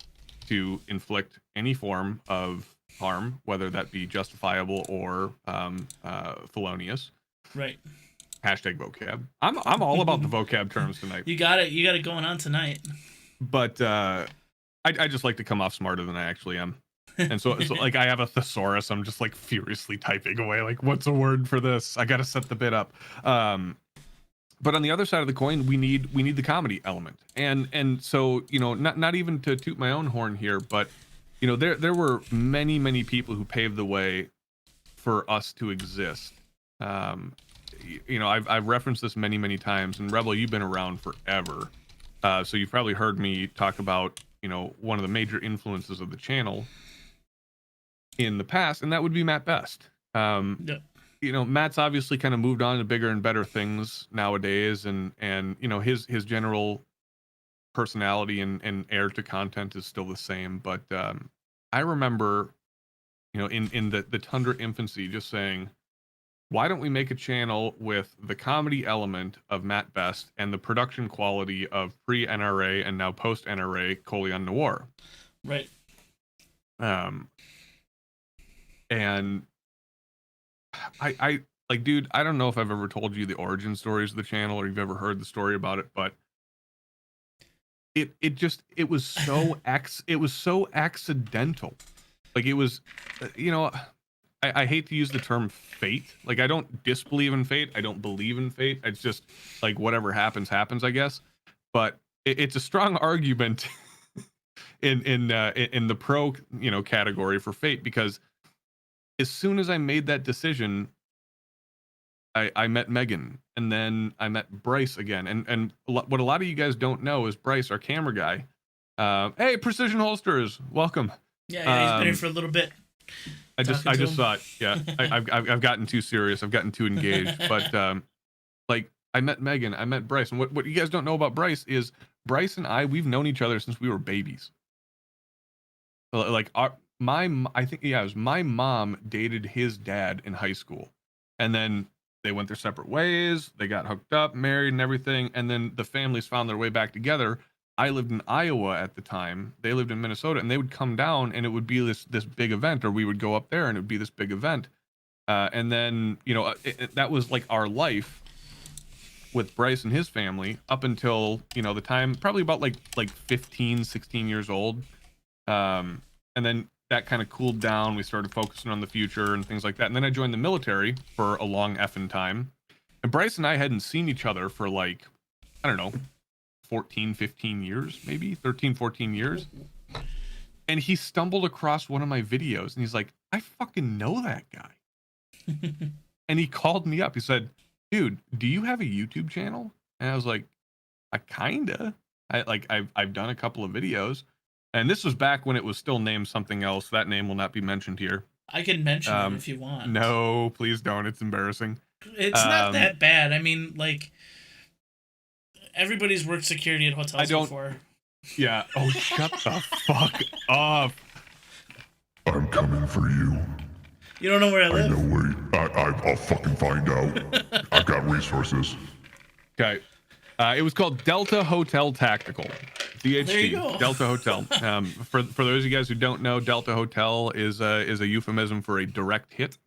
to inflict any form of harm, whether that be justifiable or felonious. Right. Hashtag vocab. I'm all about the vocab terms tonight. You got it going on tonight. But I just like to come off smarter than I actually am. And so like I have a thesaurus. I'm just like furiously typing away. Like, what's a word for this? I got to set the bit up. But on the other side of the coin, we need the comedy element. And so, you know, not even to toot my own horn here, but you know, there were many people who paved the way for us to exist. You know, I've referenced this many times, and Rebel, you've been around forever. So you've probably heard me talk about, you know, one of the major influences of the channel in the past, and that would be Matt Best. Yeah. You know, Matt's obviously kind of moved on to bigger and better things nowadays, and you know, his general personality and air to content is still the same. But I remember, you know, in the Tundra infancy, just saying, why don't we make a channel with the comedy element of Matt Best and the production quality of pre-NRA and now post-NRA Colion Noir? Right. And I like, dude, I don't know if I've ever told you the origin stories of the channel or you've ever heard the story about it, but it was so it was so accidental. Like, it was, you know, I hate to use the term fate. Like, I don't disbelieve in fate. I don't believe in fate. It's just like whatever happens, I guess. But it's a strong argument in the pro, you know, category for fate, because as soon as I made that decision, I met Megan, and then I met Bryce again. And what a lot of you guys don't know is Bryce, our camera guy. Hey, Precision Holsters, welcome. Yeah, he's been here for a little bit. I just thought, yeah, I've gotten too serious. I've gotten too engaged. But like, I met Megan, I met Bryce, and what you guys don't know about Bryce is Bryce and we've known each other since we were babies. Like, I think, yeah, it was my mom dated his dad in high school, and then they went their separate ways. They got hooked up, married, and everything, and then the families found their way back together. I lived in Iowa at the time. They lived in Minnesota, and they would come down, and it would be this big event, or we would go up there, and it would be this big event. And then, you know, that was like our life with Bryce and his family up until, you know, the time, probably about like 15, 16 years old. And then that kind of cooled down. We started focusing on the future and things like that. And then I joined the military for a long effing time. And Bryce and I hadn't seen each other for like, I don't know, 14, 15 years, maybe 13, 14 years. And he stumbled across one of my videos and he's like, I fucking know that guy. And he called me up. He said, dude, do you have a YouTube channel? And I was like, I kinda. I've done a couple of videos. And this was back when it was still named something else. That name will not be mentioned here. I can mention it if you want. No, please don't. It's embarrassing. It's not that bad. I mean, like, everybody's worked security at hotels before. Yeah. Oh, shut the fuck up. I'm coming for you. You don't know where I live? I know where. I'll fucking find out. I've got resources. Okay. It was called Delta Hotel Tactical. DHT. There you go. Delta Hotel. For those of you guys who don't know, Delta Hotel is a euphemism for a direct hit.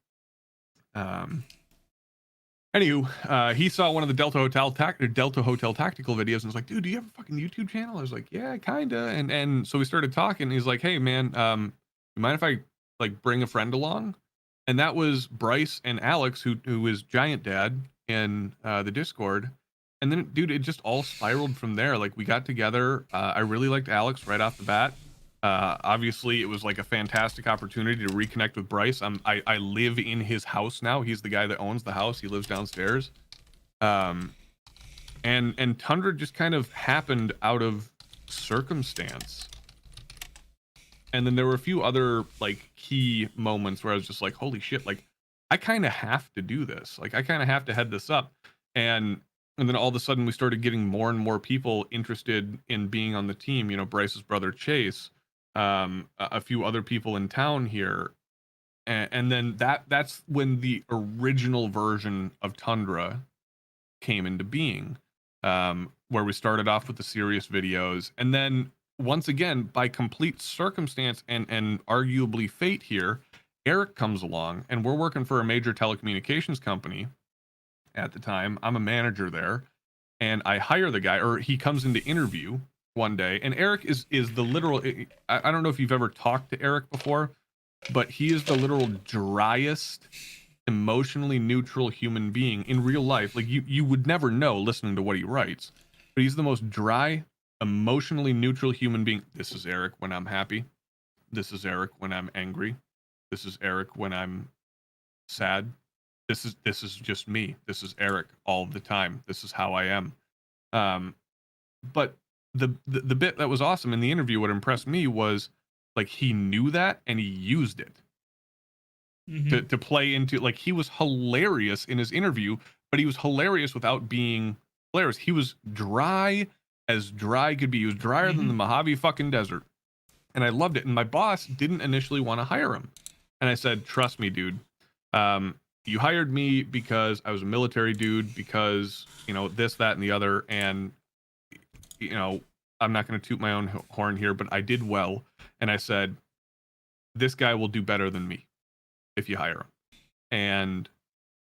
Anywho, he saw one of the Delta Hotel Tactical videos and was like, dude, do you have a fucking YouTube channel? I was like, yeah, kinda. And so we started talking. He's like, hey man, you mind if I like bring a friend along? And that was Bryce and Alex, who is Giant Dad in the Discord. And then, dude, it just all spiraled from there. Like, we got together. I really liked Alex right off the bat. Obviously, it was like a fantastic opportunity to reconnect with Bryce. I live in his house now. He's the guy that owns the house. He lives downstairs. And and Tundra just kind of happened out of circumstance. And then there were a few other like key moments where I was just like, holy shit, like I kind of have to do this. Like I kind of have to head this up. And then all of a sudden we started getting more and more people interested in being on the team. You know, Bryce's brother Chase, a few other people in town here. And then that's when the original version of Tundra came into being, where we started off with the serious videos. And then once again, by complete circumstance and arguably fate here, Eric comes along, and we're working for a major telecommunications company at the time. I'm a manager there, and I hire the guy, or he comes in to interview one day, and Eric is the literal, I don't know if you've ever talked to Eric before, but he is the literal driest, emotionally neutral human being in real life. Like you would never know listening to what he writes, but he's the most dry, emotionally neutral human being. This is Eric when I'm happy. This is Eric when I'm angry. This is Eric when I'm sad. This is just me. This is Eric all the time. This is how I am. But the bit that was awesome in the interview, what impressed me was like he knew that and he used it to play into, like, he was hilarious in his interview, but he was hilarious without being hilarious. He was dry as dry could be. He was drier than the Mojave fucking desert. And I loved it. And my boss didn't initially want to hire him. And I said, trust me, dude. You hired me because I was a military dude, because, you know, this, that, and the other. And, you know, I'm not going to toot my own horn here, but I did well. And I said, this guy will do better than me if you hire him. And,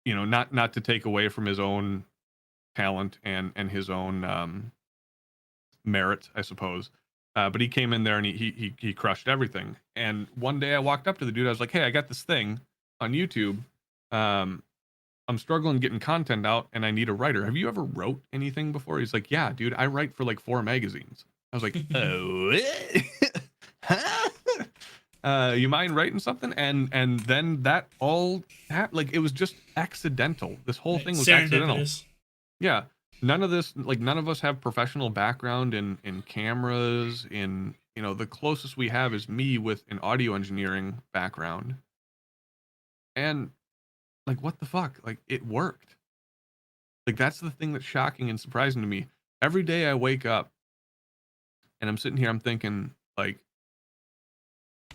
you know, not to take away from his own talent and his own merit, I suppose. But he came in there and he crushed everything. And one day I walked up to the dude. I was like, hey, I got this thing on YouTube. I'm struggling getting content out and I need a writer. Have you ever wrote anything before? He's like, yeah, dude, I write for like 4 magazines. I was like, oh, huh? You mind writing something? And then that all happened. Like, it was just accidental. This whole thing was accidental. Yeah. None of this, like, none of us have professional background in cameras, in, you know, the closest we have is me with an audio engineering background. And like, what the fuck? Like, it worked. Like, that's the thing that's shocking and surprising to me. Every day I wake up and I'm sitting here, I'm thinking, like,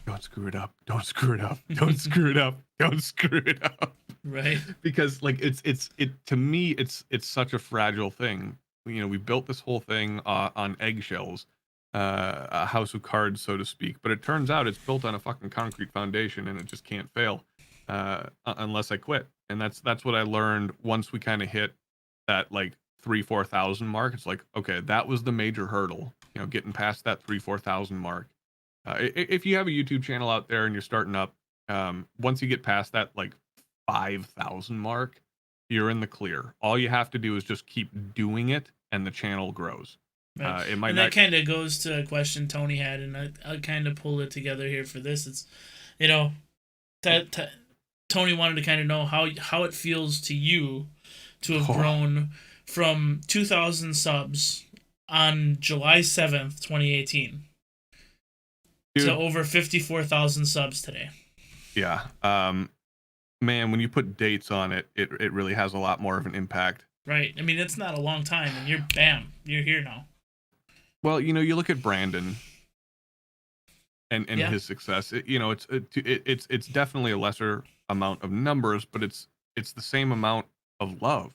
don't screw it up. Don't screw it up. Don't screw it up. Don't screw it up. Right. Because like it to me it's such a fragile thing. You know, we built this whole thing on eggshells, a house of cards, so to speak. But it turns out it's built on a fucking concrete foundation, and it just can't fail unless I quit. And that's what I learned once we kind of hit that like 3,000-4,000 mark. It's like, okay, that was the major hurdle. You know, getting past that 3,000-4,000 mark. If you have a YouTube channel out there and you're starting up, once you get past that like 5,000 mark, you're in the clear. All you have to do is just keep doing it, and the channel grows. Right. It might and not... that kind of goes to a question Tony had, and I kind of pulled it together here for this. It's, you know, Tony wanted to kind of know how it feels to you to have grown from 2,000 subs on July 7th, 2018. To over 54,000 subs today. Yeah. Man, when you put dates on it, it really has a lot more of an impact. Right. I mean, it's not a long time, and you're here now. Well, you know, you look at Brandon and his success. You know, it's definitely a lesser amount of numbers, but it's the same amount of love.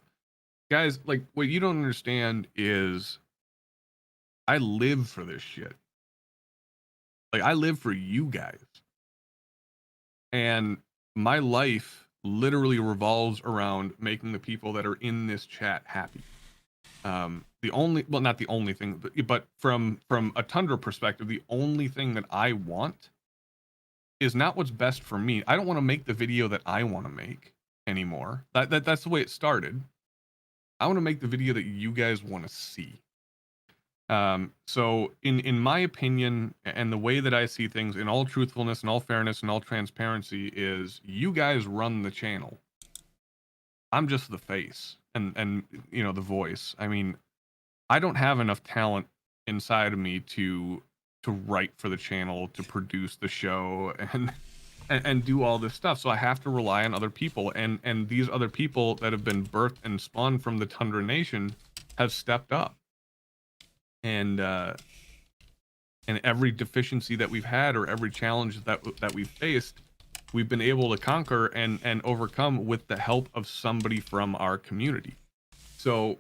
Guys, like, what you don't understand is I live for this shit. Like, I live for you guys. And my life literally revolves around making the people that are in this chat happy. Not the only thing, but from a Tundra perspective, the only thing that I want is not what's best for me. I don't want to make the video that I want to make anymore. That's the way it started. I want to make the video that you guys want to see. So in my opinion, and the way that I see things, in all truthfulness and all fairness and all transparency, is you guys run the channel. I'm just the face and you know, the voice. I mean, I don't have enough talent inside of me to write for the channel, to produce the show, and do all this stuff. So I have to rely on other people, and these other people that have been birthed and spawned from the Tundra Nation have stepped up, and every deficiency that we've had, or every challenge that we've faced, we've been able to conquer and overcome with the help of somebody from our community. So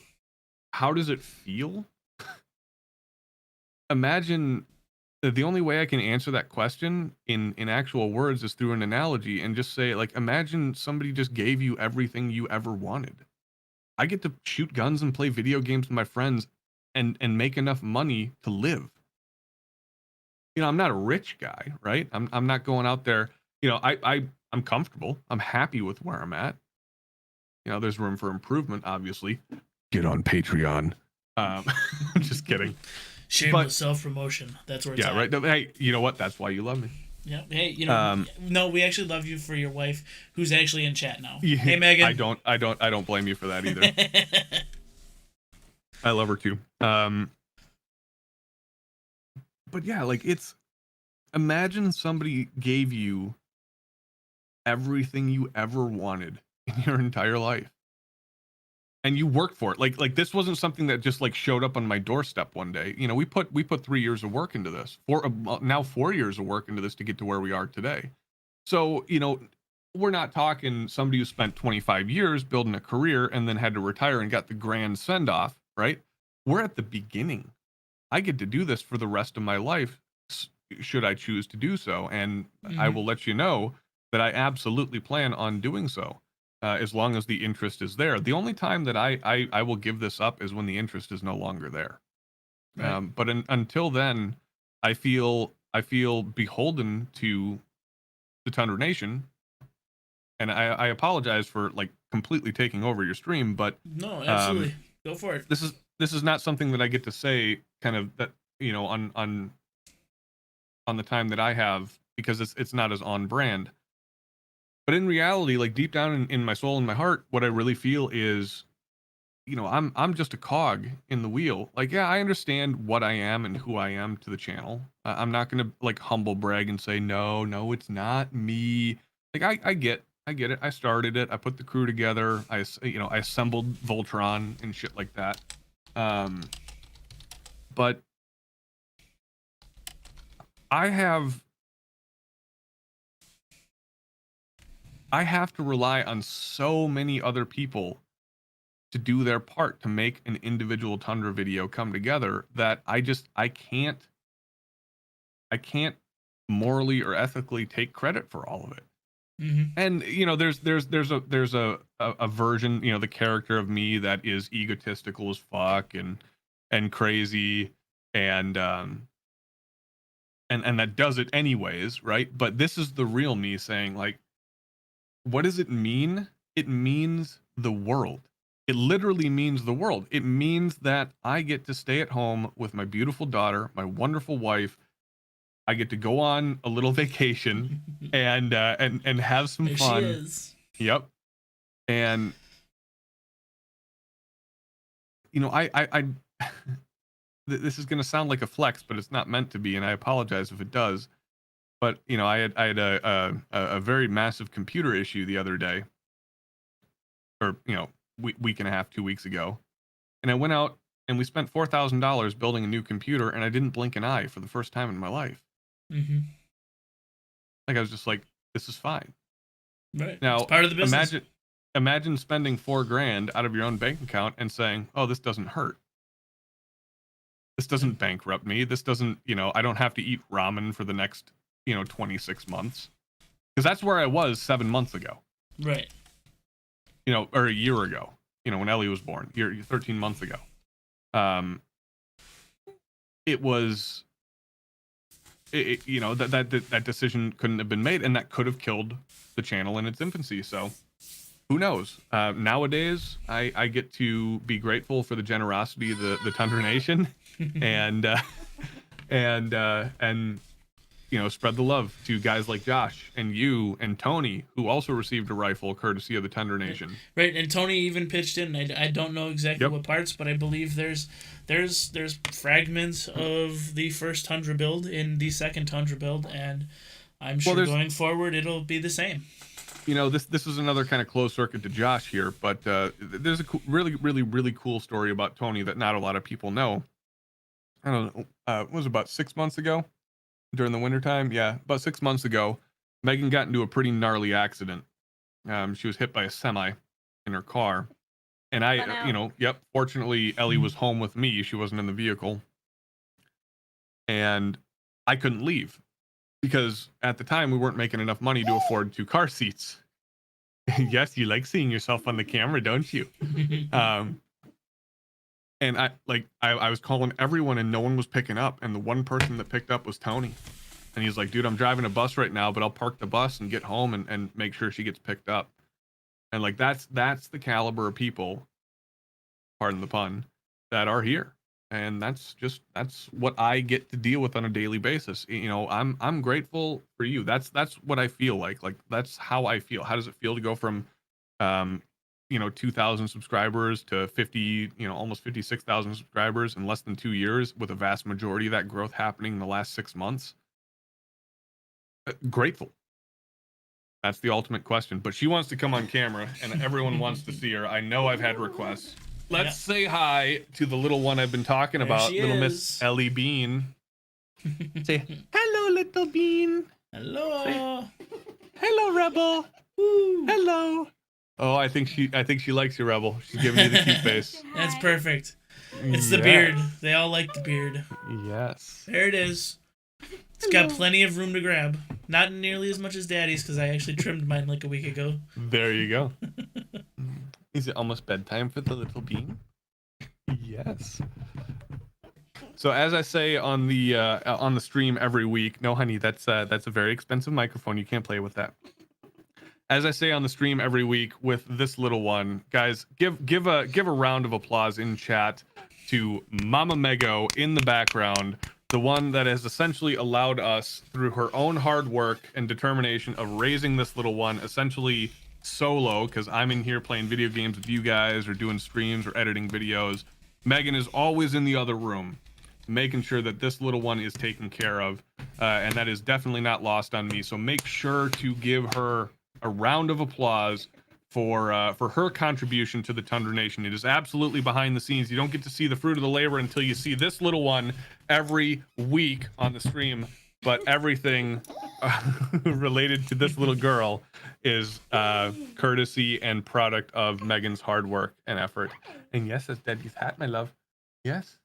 how does it feel? Imagine, the only way I can answer that question in actual words is through an analogy, and just say, like, imagine somebody just gave you everything you ever wanted. I get to shoot guns and play video games with my friends and make enough money to live. You know, I'm not a rich guy, right? I'm not going out there, you know, I'm comfortable. I'm happy with where I'm at. You know, there's room for improvement, obviously. Get on Patreon. I'm just kidding. Shameless self-promotion. That's where it's at. Right. No, hey, you know what? That's why you love me. Yeah. Hey, you know, no, we actually love you for your wife, who's actually in chat now. Yeah, hey, Megan. I don't blame you for that either. I love her too. But yeah, like, imagine somebody gave you everything you ever wanted in your entire life, and you worked for it. Like this wasn't something that just like showed up on my doorstep one day. You know, we put 3 years of work into this, now 4 years of work into this to get to where we are today. So, you know, we're not talking somebody who spent 25 years building a career and then had to retire and got the grand send off, right? We're at the beginning. I get to do this for the rest of my life, should I choose to do so. And I will let you know that I absolutely plan on doing so, as long as the interest is there. The only time that I will give this up is when the interest is no longer there. Right. But until then, I feel beholden to the Tundra Nation. And I apologize for like completely taking over your stream, but no, absolutely, go for it. This is not something that I get to say kind of that, you know, on the time that I have, because it's not as on brand. But in reality, like deep down in my soul and my heart, what I really feel is, you know, I'm just a cog in the wheel. Like, yeah, I understand what I am and who I am to the channel. I'm not gonna like humble brag and say no, it's not me. Like I get it. I started it. I put the crew together. I assembled Voltron and shit like that. But I have to rely on so many other people to do their part to make an individual Tundra video come together that I can't morally or ethically take credit for all of it. And you know, there's a version, you know, the character of me that is egotistical as fuck and crazy and that does it anyways, right? But this is the real me saying, like, what does it mean? It means the world. It literally means the world. It means that I get to stay at home with my beautiful daughter, my wonderful wife. I get to go on a little vacation and have some fun. She is. Yep. And you know, I this is going to sound like a flex, but it's not meant to be, and I apologize if it does. But you know, I had a very massive computer issue the other day, or you know, week and a half, 2 weeks ago, and I went out and we spent $4,000 building a new computer, and I didn't blink an eye for the first time in my life. Like I was just like, this is fine. Right. Now, it's part of the business. Imagine spending $4,000 out of your own bank account and saying, "Oh, this doesn't hurt. This doesn't bankrupt me. This doesn't, you know, I don't have to eat ramen for the next, you know, 26 months." Because that's where I was 7 months ago. Right. You know, or a year ago, you know, when Ellie was born, 13 months ago. It was, you know, that decision couldn't have been made, and that could have killed the channel in its infancy. So who knows? Nowadays, I get to be grateful for the generosity of the Tundra Nation, and spread the love to guys like Josh and you and Tony, who also received a rifle courtesy of the Tundra Nation. Right, and Tony even pitched in. I don't know exactly what parts, but I believe there's fragments of the first Tundra build in the second Tundra build, and I'm sure going forward it'll be the same. This is another kind of closed circuit to Josh here, but there's a really, really, really cool story about Tony that not a lot of people know. I don't know. It was about 6 months ago during the wintertime. Yeah, about 6 months ago, Megan got into a pretty gnarly accident. She was hit by a semi in her car. And fortunately, Ellie was home with me. She wasn't in the vehicle. And I couldn't leave because at the time we weren't making enough money to afford 2 car seats. Yes, you like seeing yourself on the camera, don't you? And I was calling everyone and no one was picking up. And the one person that picked up was Tony. And he's like, dude, I'm driving a bus right now, but I'll park the bus and get home and make sure she gets picked up. And like, that's the caliber of people, pardon the pun, that are here. And that's what I get to deal with on a daily basis. I'm grateful for you. That's what I feel like that's how I feel. How does it feel to go from 2,000 subscribers to 50, almost 56,000 subscribers in less than 2 years, with a vast majority of that growth happening in the last 6 months? Grateful. That's the ultimate question. But she wants to come on camera and everyone wants to see her. I know I've had requests. Let's say hi to the little one I've been talking about, little Miss Ellie Bean. Say hello, little Bean. Hello. Say, hello, Rebel. Woo. Hello. Oh, I think she likes you, Rebel. She's giving you the cute face. That's perfect. It's the beard. They all like the beard. Yes. There it is. It's got plenty of room to grab. Not nearly as much as Daddy's, because I actually trimmed mine like a week ago. There you go. Is it almost bedtime for the little bean? Yes. So as I say on the stream every week, no, honey, that's a very expensive microphone. You can't play with that. As I say on the stream every week with this little one, guys, give a round of applause in chat to Mama Mego in the background, the one that has essentially allowed us, through her own hard work and determination of raising this little one, essentially solo, because I'm in here playing video games with you guys or doing streams or editing videos. Megan is always in the other room, making sure that this little one is taken care of, and that is definitely not lost on me. So make sure to give her a round of applause for her contribution to the Tundra Nation. It is absolutely behind the scenes. You don't get to see the fruit of the labor until you see this little one every week on the stream, but everything related to this little girl is courtesy and product of Megan's hard work and effort. And yes, that's Daddy's hat, my love. Yes,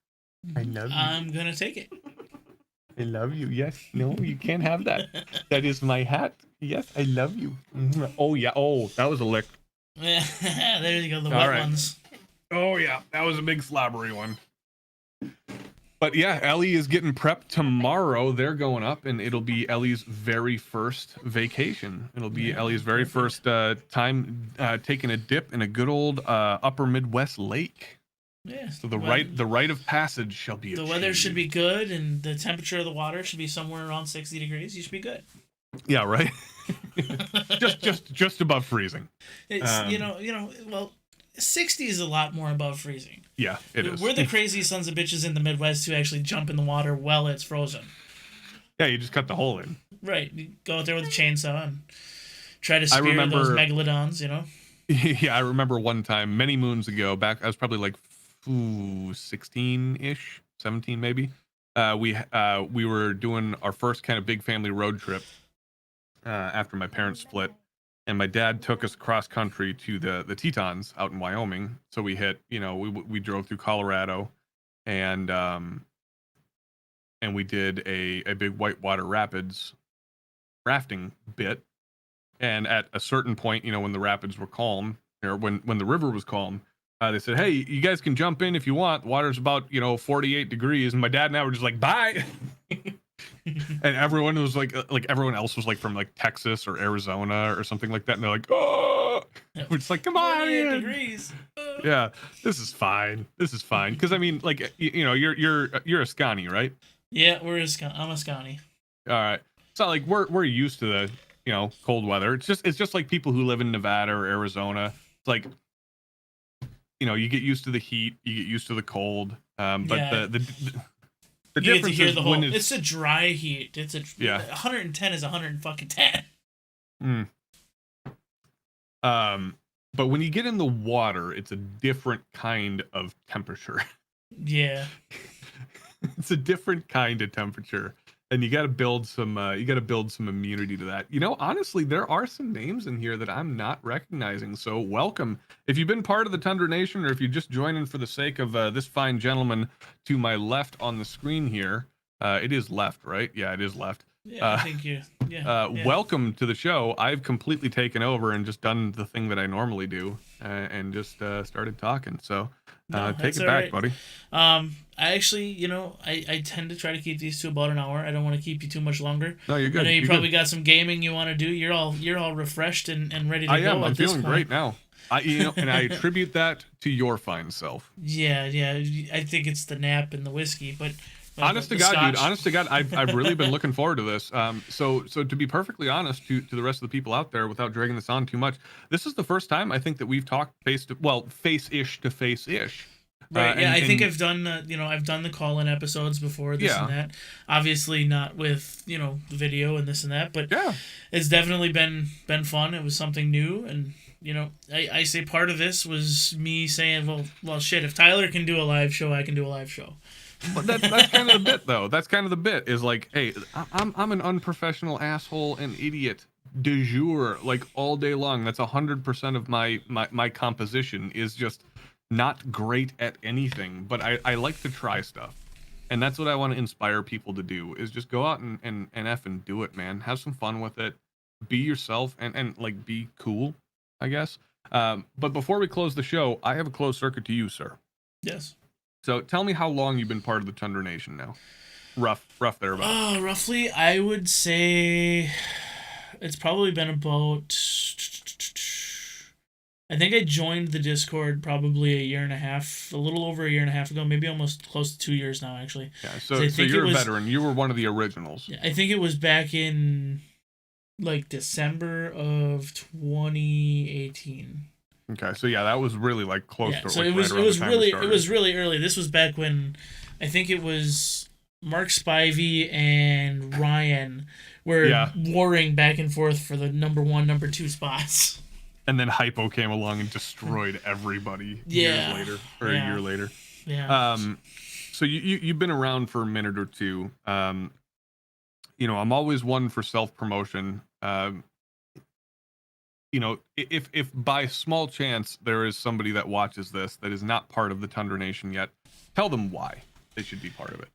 I love you. I'm gonna take it. I love you. Yes. No, you can't have that. That is my hat. Yes, I love you. Oh, yeah. Oh, that was a lick. There you go. The wet ones. Oh, yeah. That was a big slobbery one. But yeah, Ellie is getting prepped tomorrow. They're going up, and it'll be Ellie's very first vacation. It'll be Ellie's very first time taking a dip in a good old upper Midwest lake. Yeah. So the rite of passage shall be achieved. The weather should be good, and the temperature of the water should be somewhere around 60 degrees. You should be good. Yeah, right. just above freezing. It's well, 60 is a lot more above freezing. Yeah, it is. We're the crazy sons of bitches in the Midwest who actually jump in the water while it's frozen. Yeah, you just cut the hole in. Right. You go out there with a chainsaw and try to spear those megalodons, Yeah, I remember one time many moons ago, back I was probably like 16-ish, 17 maybe. We were doing our first kind of big family road trip after my parents split, and my dad took us cross country to the Tetons out in Wyoming. So we hit, we drove through Colorado, and we did a big whitewater rapids rafting bit. And at a certain point, when the rapids were calm, or when the river was calm, they said, hey, you guys can jump in if you want. The water's about 48 degrees. And my dad and I were just like, bye. And everyone was like everyone else was like from like Texas or Arizona or something like that, and they're like, oh, we're just like, come on, 48 degrees. Yeah, this is fine, because I mean, like, you're a Scani, right? Yeah, I'm a Scani. All right, It's not like we're used to the cold weather. It's just like people who live in Nevada or Arizona. It's like you get used to the heat, you get used to the cold. But the you get to hear is the whole. when It's a dry heat. It's 110 is 110. But when you get in the water, it's a different kind of temperature. Yeah. It's a different kind of temperature. And you got to build some immunity to that. Honestly, there are some names in here that I'm not recognizing. So welcome. If you've been part of the Tundra Nation, or if you just joined in for the sake of this fine gentleman to my left on the screen here, it is left, right? Yeah, it is left. Yeah, I think you. Yeah. Welcome to the show. I've completely taken over and just done the thing that I normally do, and just started talking. So take it back, buddy. I actually, I tend to try to keep these to about an hour. I don't want to keep you too much longer. No, you're good. I know you're probably good. got some gaming you want to do. You're all refreshed and ready to go. I'm feeling great now. And I attribute that to your fine self. Yeah. I think it's the nap and the whiskey, but honest to God, I've really been looking forward to this. So to be perfectly honest to the rest of the people out there, without dragging this on too much, this is the first time I think that we've talked face-ish to face-ish. Right. I think I've done I've done the call-in episodes before, and that. Obviously not with video and this and that, but it's definitely been fun. It was something new, and I say part of this was me saying, well, shit, if Tyler can do a live show, I can do a live show. But that's kind of the bit, though. That's kind of the bit. Is like, hey, I'm an unprofessional asshole and idiot de jour, like all day long. That's 100% of my composition is just not great at anything, but I like to try stuff, and that's what I want to inspire people to do, is just go out and effing do it, man. Have some fun with it, be yourself, and like be cool, I guess. But before we close the show, I have a closed circuit to you, sir. Yes. So tell me how long you've been part of the Tundra Nation now. Rough thereabouts. Roughly, I would say it's probably been about. I think I joined the Discord probably a little over a year and a half ago, maybe almost close to 2 years now, actually. Yeah, so you're a veteran. You were one of the originals. Yeah, I think it was back in like December of 2018. Okay, so yeah, that was really like close to. So it was really early. This was back when I think it was Mark Spivey and Ryan were warring back and forth for the number 1, number 2 spots. And then Hypo came along and destroyed everybody a year later. Yeah. So you've been around for a minute or two. I'm always one for self-promotion. If by small chance there is somebody that watches this that is not part of the Tundra Nation yet, tell them why they should be part of it.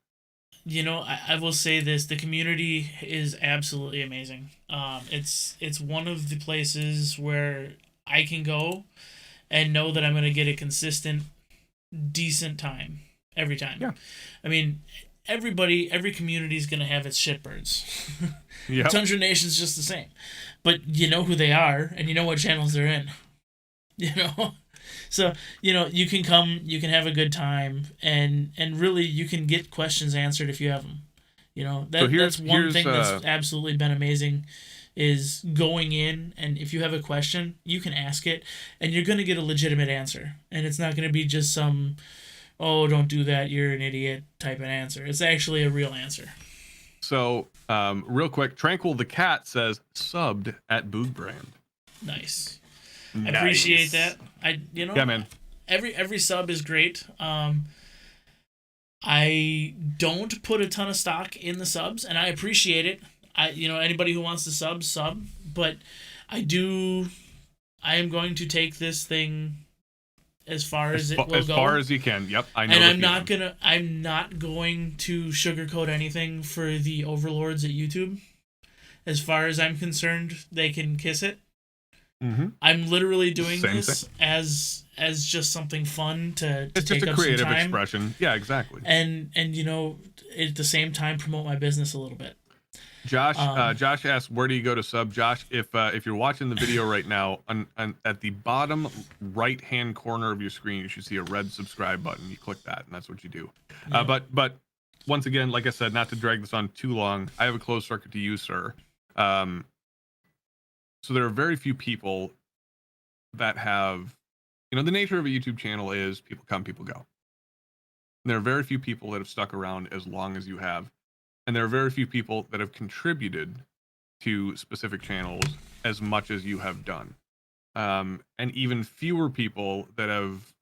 I will say this: the community is absolutely amazing. It's one of the places where I can go and know that I'm going to get a consistent, decent time every time. Yeah. I mean, every community is going to have its shitbirds. Yeah. Tundra Nation's just the same, but you know who they are and you know what channels they're in. So, you can come, you can have a good time, and really you can get questions answered if you have them. That's one thing that's absolutely been amazing, is going in, and if you have a question, you can ask it, and you're going to get a legitimate answer. And it's not going to be just some, oh, don't do that, you're an idiot type of answer. It's actually a real answer. So, real quick, Tranquil the Cat says, subbed at Boog Brand. Nice. I appreciate that. Yeah, man. Every sub is great. I don't put a ton of stock in the subs, and I appreciate it. Anybody who wants to sub, but I am going to take this thing as far as it will go. As far as you can. Yep, I know. And I'm not going to sugarcoat anything for the overlords at YouTube. As far as I'm concerned, they can kiss it. Mm-hmm. I'm literally doing this as just something fun to it's take just a up creative some time. Expression. Yeah, exactly. And at the same time promote my business a little bit. Josh asks, where do you go to sub? Josh, if you're watching the video right now, at the bottom right hand corner of your screen, you should see a red subscribe button. You click that, and that's what you do. Yeah. But once again, like I said, not to drag this on too long, I have a closed circuit to you, sir. So there are very few people that have, the nature of a YouTube channel is people come, people go. And there are very few people that have stuck around as long as you have. And there are very few people that have contributed to specific channels as much as you have done. And even fewer people that have,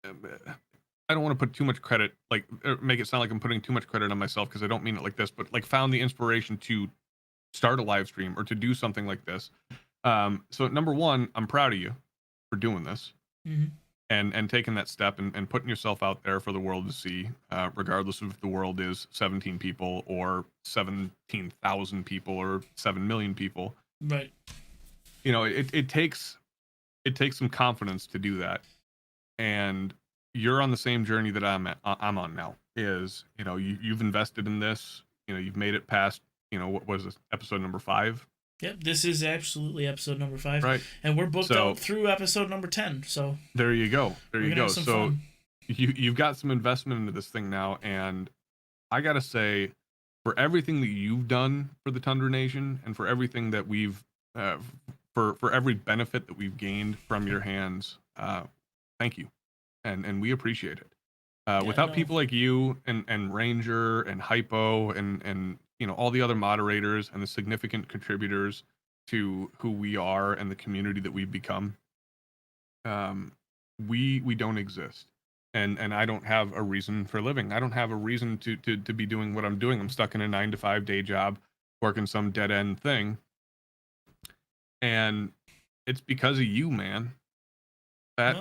I don't want to put too much credit, like make it sound like I'm putting too much credit on myself, because I don't mean it like this, but like found the inspiration to start a live stream or to do something like this. So number one, I'm proud of you for doing this. Mm-hmm. And taking that step and putting yourself out there for the world to see, regardless of if the world is 17 people or 17,000 people or 7 million people. Right. It takes some confidence to do that. And you're on the same journey that I'm on now. Is, you've invested in this, you've made it past, what was this, episode number 5? Yep, this is absolutely episode number 5. Right. And we're booked out through episode number 10. So there you go. So fun. you've got some investment into this thing now, and I gotta say, for everything that you've done for the Tundra Nation, and for everything that we've for every benefit that we've gained from your hands, thank you. And we appreciate it. Without people like you and Ranger and Hypo and all the other moderators and the significant contributors to who we are and the community that we've become, we don't exist. And I don't have a reason for living. I don't have a reason to be doing what I'm doing. I'm stuck in a 9-to-5 day job, working some dead end thing. And it's because of you, man. I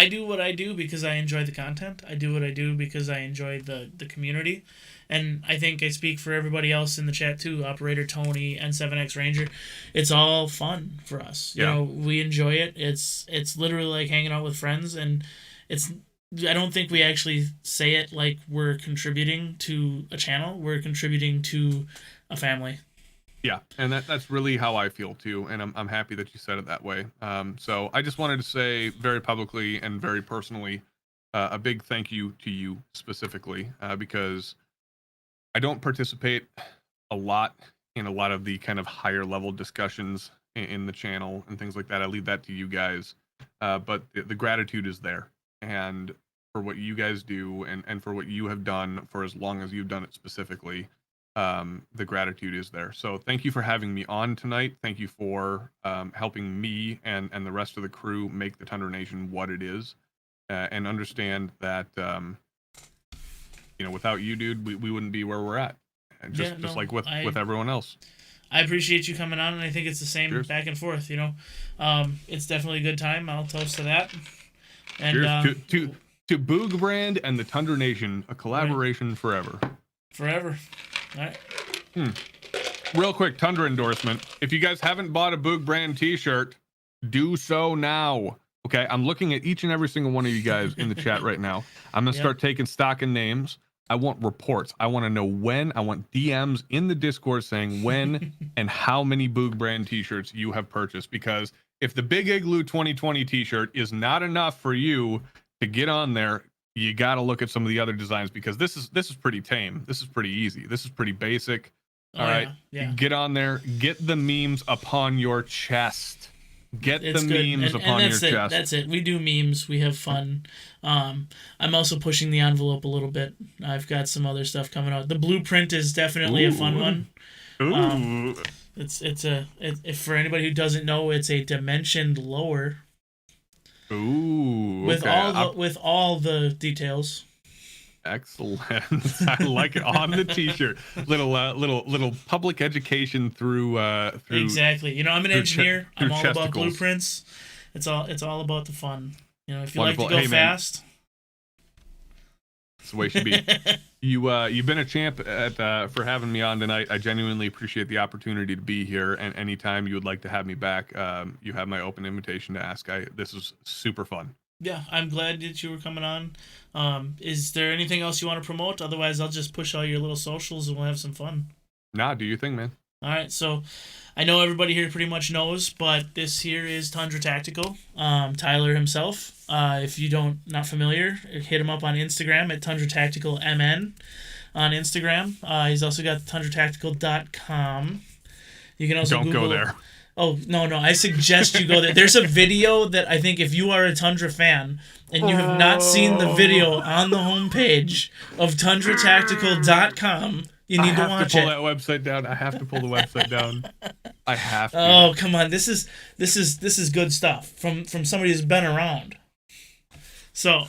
do what I do because I enjoy the content. I do what I do because I enjoy the community. And I think I speak for everybody else in the chat too, Operator Tony, N7X Ranger. It's all fun for us. Yeah. We enjoy it. It's literally like hanging out with friends, and I don't think we actually say it like we're contributing to a channel. We're contributing to a family. Yeah, and that's really how I feel too, and I'm happy that you said it that way. So I just wanted to say very publicly and very personally, a big thank you to you specifically, because I don't participate a lot in a lot of the kind of higher level discussions in the channel and things like that. I leave that to you guys, but the gratitude is there, and for what you guys do and for what you have done for as long as you've done it specifically. The gratitude is there. So thank you for having me on tonight. Thank you for helping me and the rest of the crew make the Tundra Nation what it is, and understand that without you, dude, we wouldn't be where we're at. And just like with everyone else. I appreciate you coming on, and I think it's the same Cheers. Back and forth. It's definitely a good time. I'll toast to that. And cheers to Boog Brand and the Tundra Nation, a collaboration forever. Forever. All right. Real quick Tundra endorsement. If you guys haven't bought a Boog Brand t-shirt, do so now. Okay, I'm looking at each and every single one of you guys in the chat right now. I'm gonna start taking stock in names. I want reports. I want to know when. I want DMs in the Discord saying when and how many Boog Brand t-shirts you have purchased. Because if the Big Igloo 2020 t-shirt is not enough for you to get on there, you got to look at some of the other designs, because this is pretty tame. This is pretty easy. This is pretty basic. All right. Yeah. Get on there. Get the memes upon your chest. Get it's the good. memes upon your chest. That's it. We do memes. We have fun. I'm also pushing the envelope a little bit. I've got some other stuff coming out. The blueprint is definitely a fun one. Ooh. If for anybody who doesn't know, it's a dimensioned lower. Ooh. With all the details. Excellent. I like it on the t-shirt. Little public education through exactly. I'm an engineer. I'm all about chesticles. blueprints. It's all about the fun. If you Wonderful. like to go Hey, fast. That's the way it should be. You've been a champ for having me on tonight. I genuinely appreciate the opportunity to be here, and anytime you would like to have me back, you have my open invitation to ask. This is super fun. Yeah, I'm glad that you were coming on. Is there anything else you want to promote? Otherwise, I'll just push all your little socials and we'll have some fun. Nah, do your thing, man. All right, so I know everybody here pretty much knows, but this here is Tundra Tactical. Tyler himself. If you not familiar, hit him up on Instagram at Tundra Tactical MN on Instagram. He's also got tundratactical.com. You can also Don't Google, go there. Oh, no, I suggest you go there. There's a video that I think if you are a Tundra fan and you have not seen the video on the homepage of tundratactical.com, you need to watch it. I have to pull that website down. I have to pull the website down. I have to. Oh, come on. This is good stuff from somebody who's been around. So,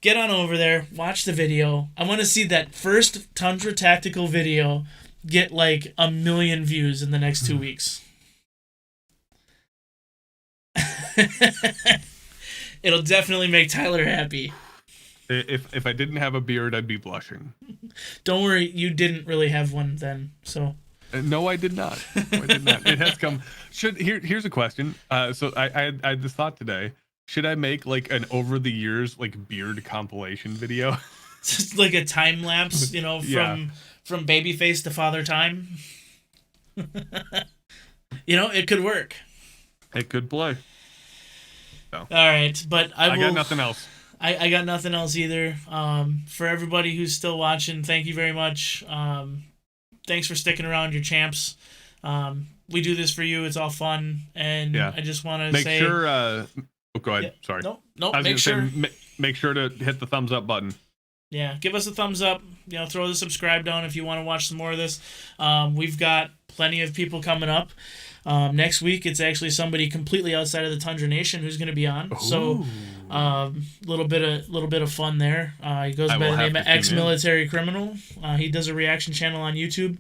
get on over there, watch the video. I want to see that first Tundra Tactical video get like 1 million views in the next 2 weeks. It'll definitely make Tyler happy. If I didn't have a beard, I'd be blushing. Don't worry, you didn't really have one then, so. No, I did not. It has come. Here's a question. So I had this thought today. Should I make like an over the years like beard compilation video? Just like a time lapse, from babyface to father time. It could work. It could play. So. All right, but I got nothing else. I got nothing else either. For everybody who's still watching, thank you very much. Thanks for sticking around, your champs. We do this for you. It's all fun, and I just want to say, make sure. Go ahead. Yeah, Sorry. No. Make sure. Make sure to hit the thumbs up button. Yeah, give us a thumbs up. Throw the subscribe down if you want to watch some more of this. We've got plenty of people coming up. Next week, it's actually somebody completely outside of the Tundra Nation who's going to be on. Ooh. So, little bit of fun there. He goes by the name of X MilitaryCriminal. He does a reaction channel on YouTube.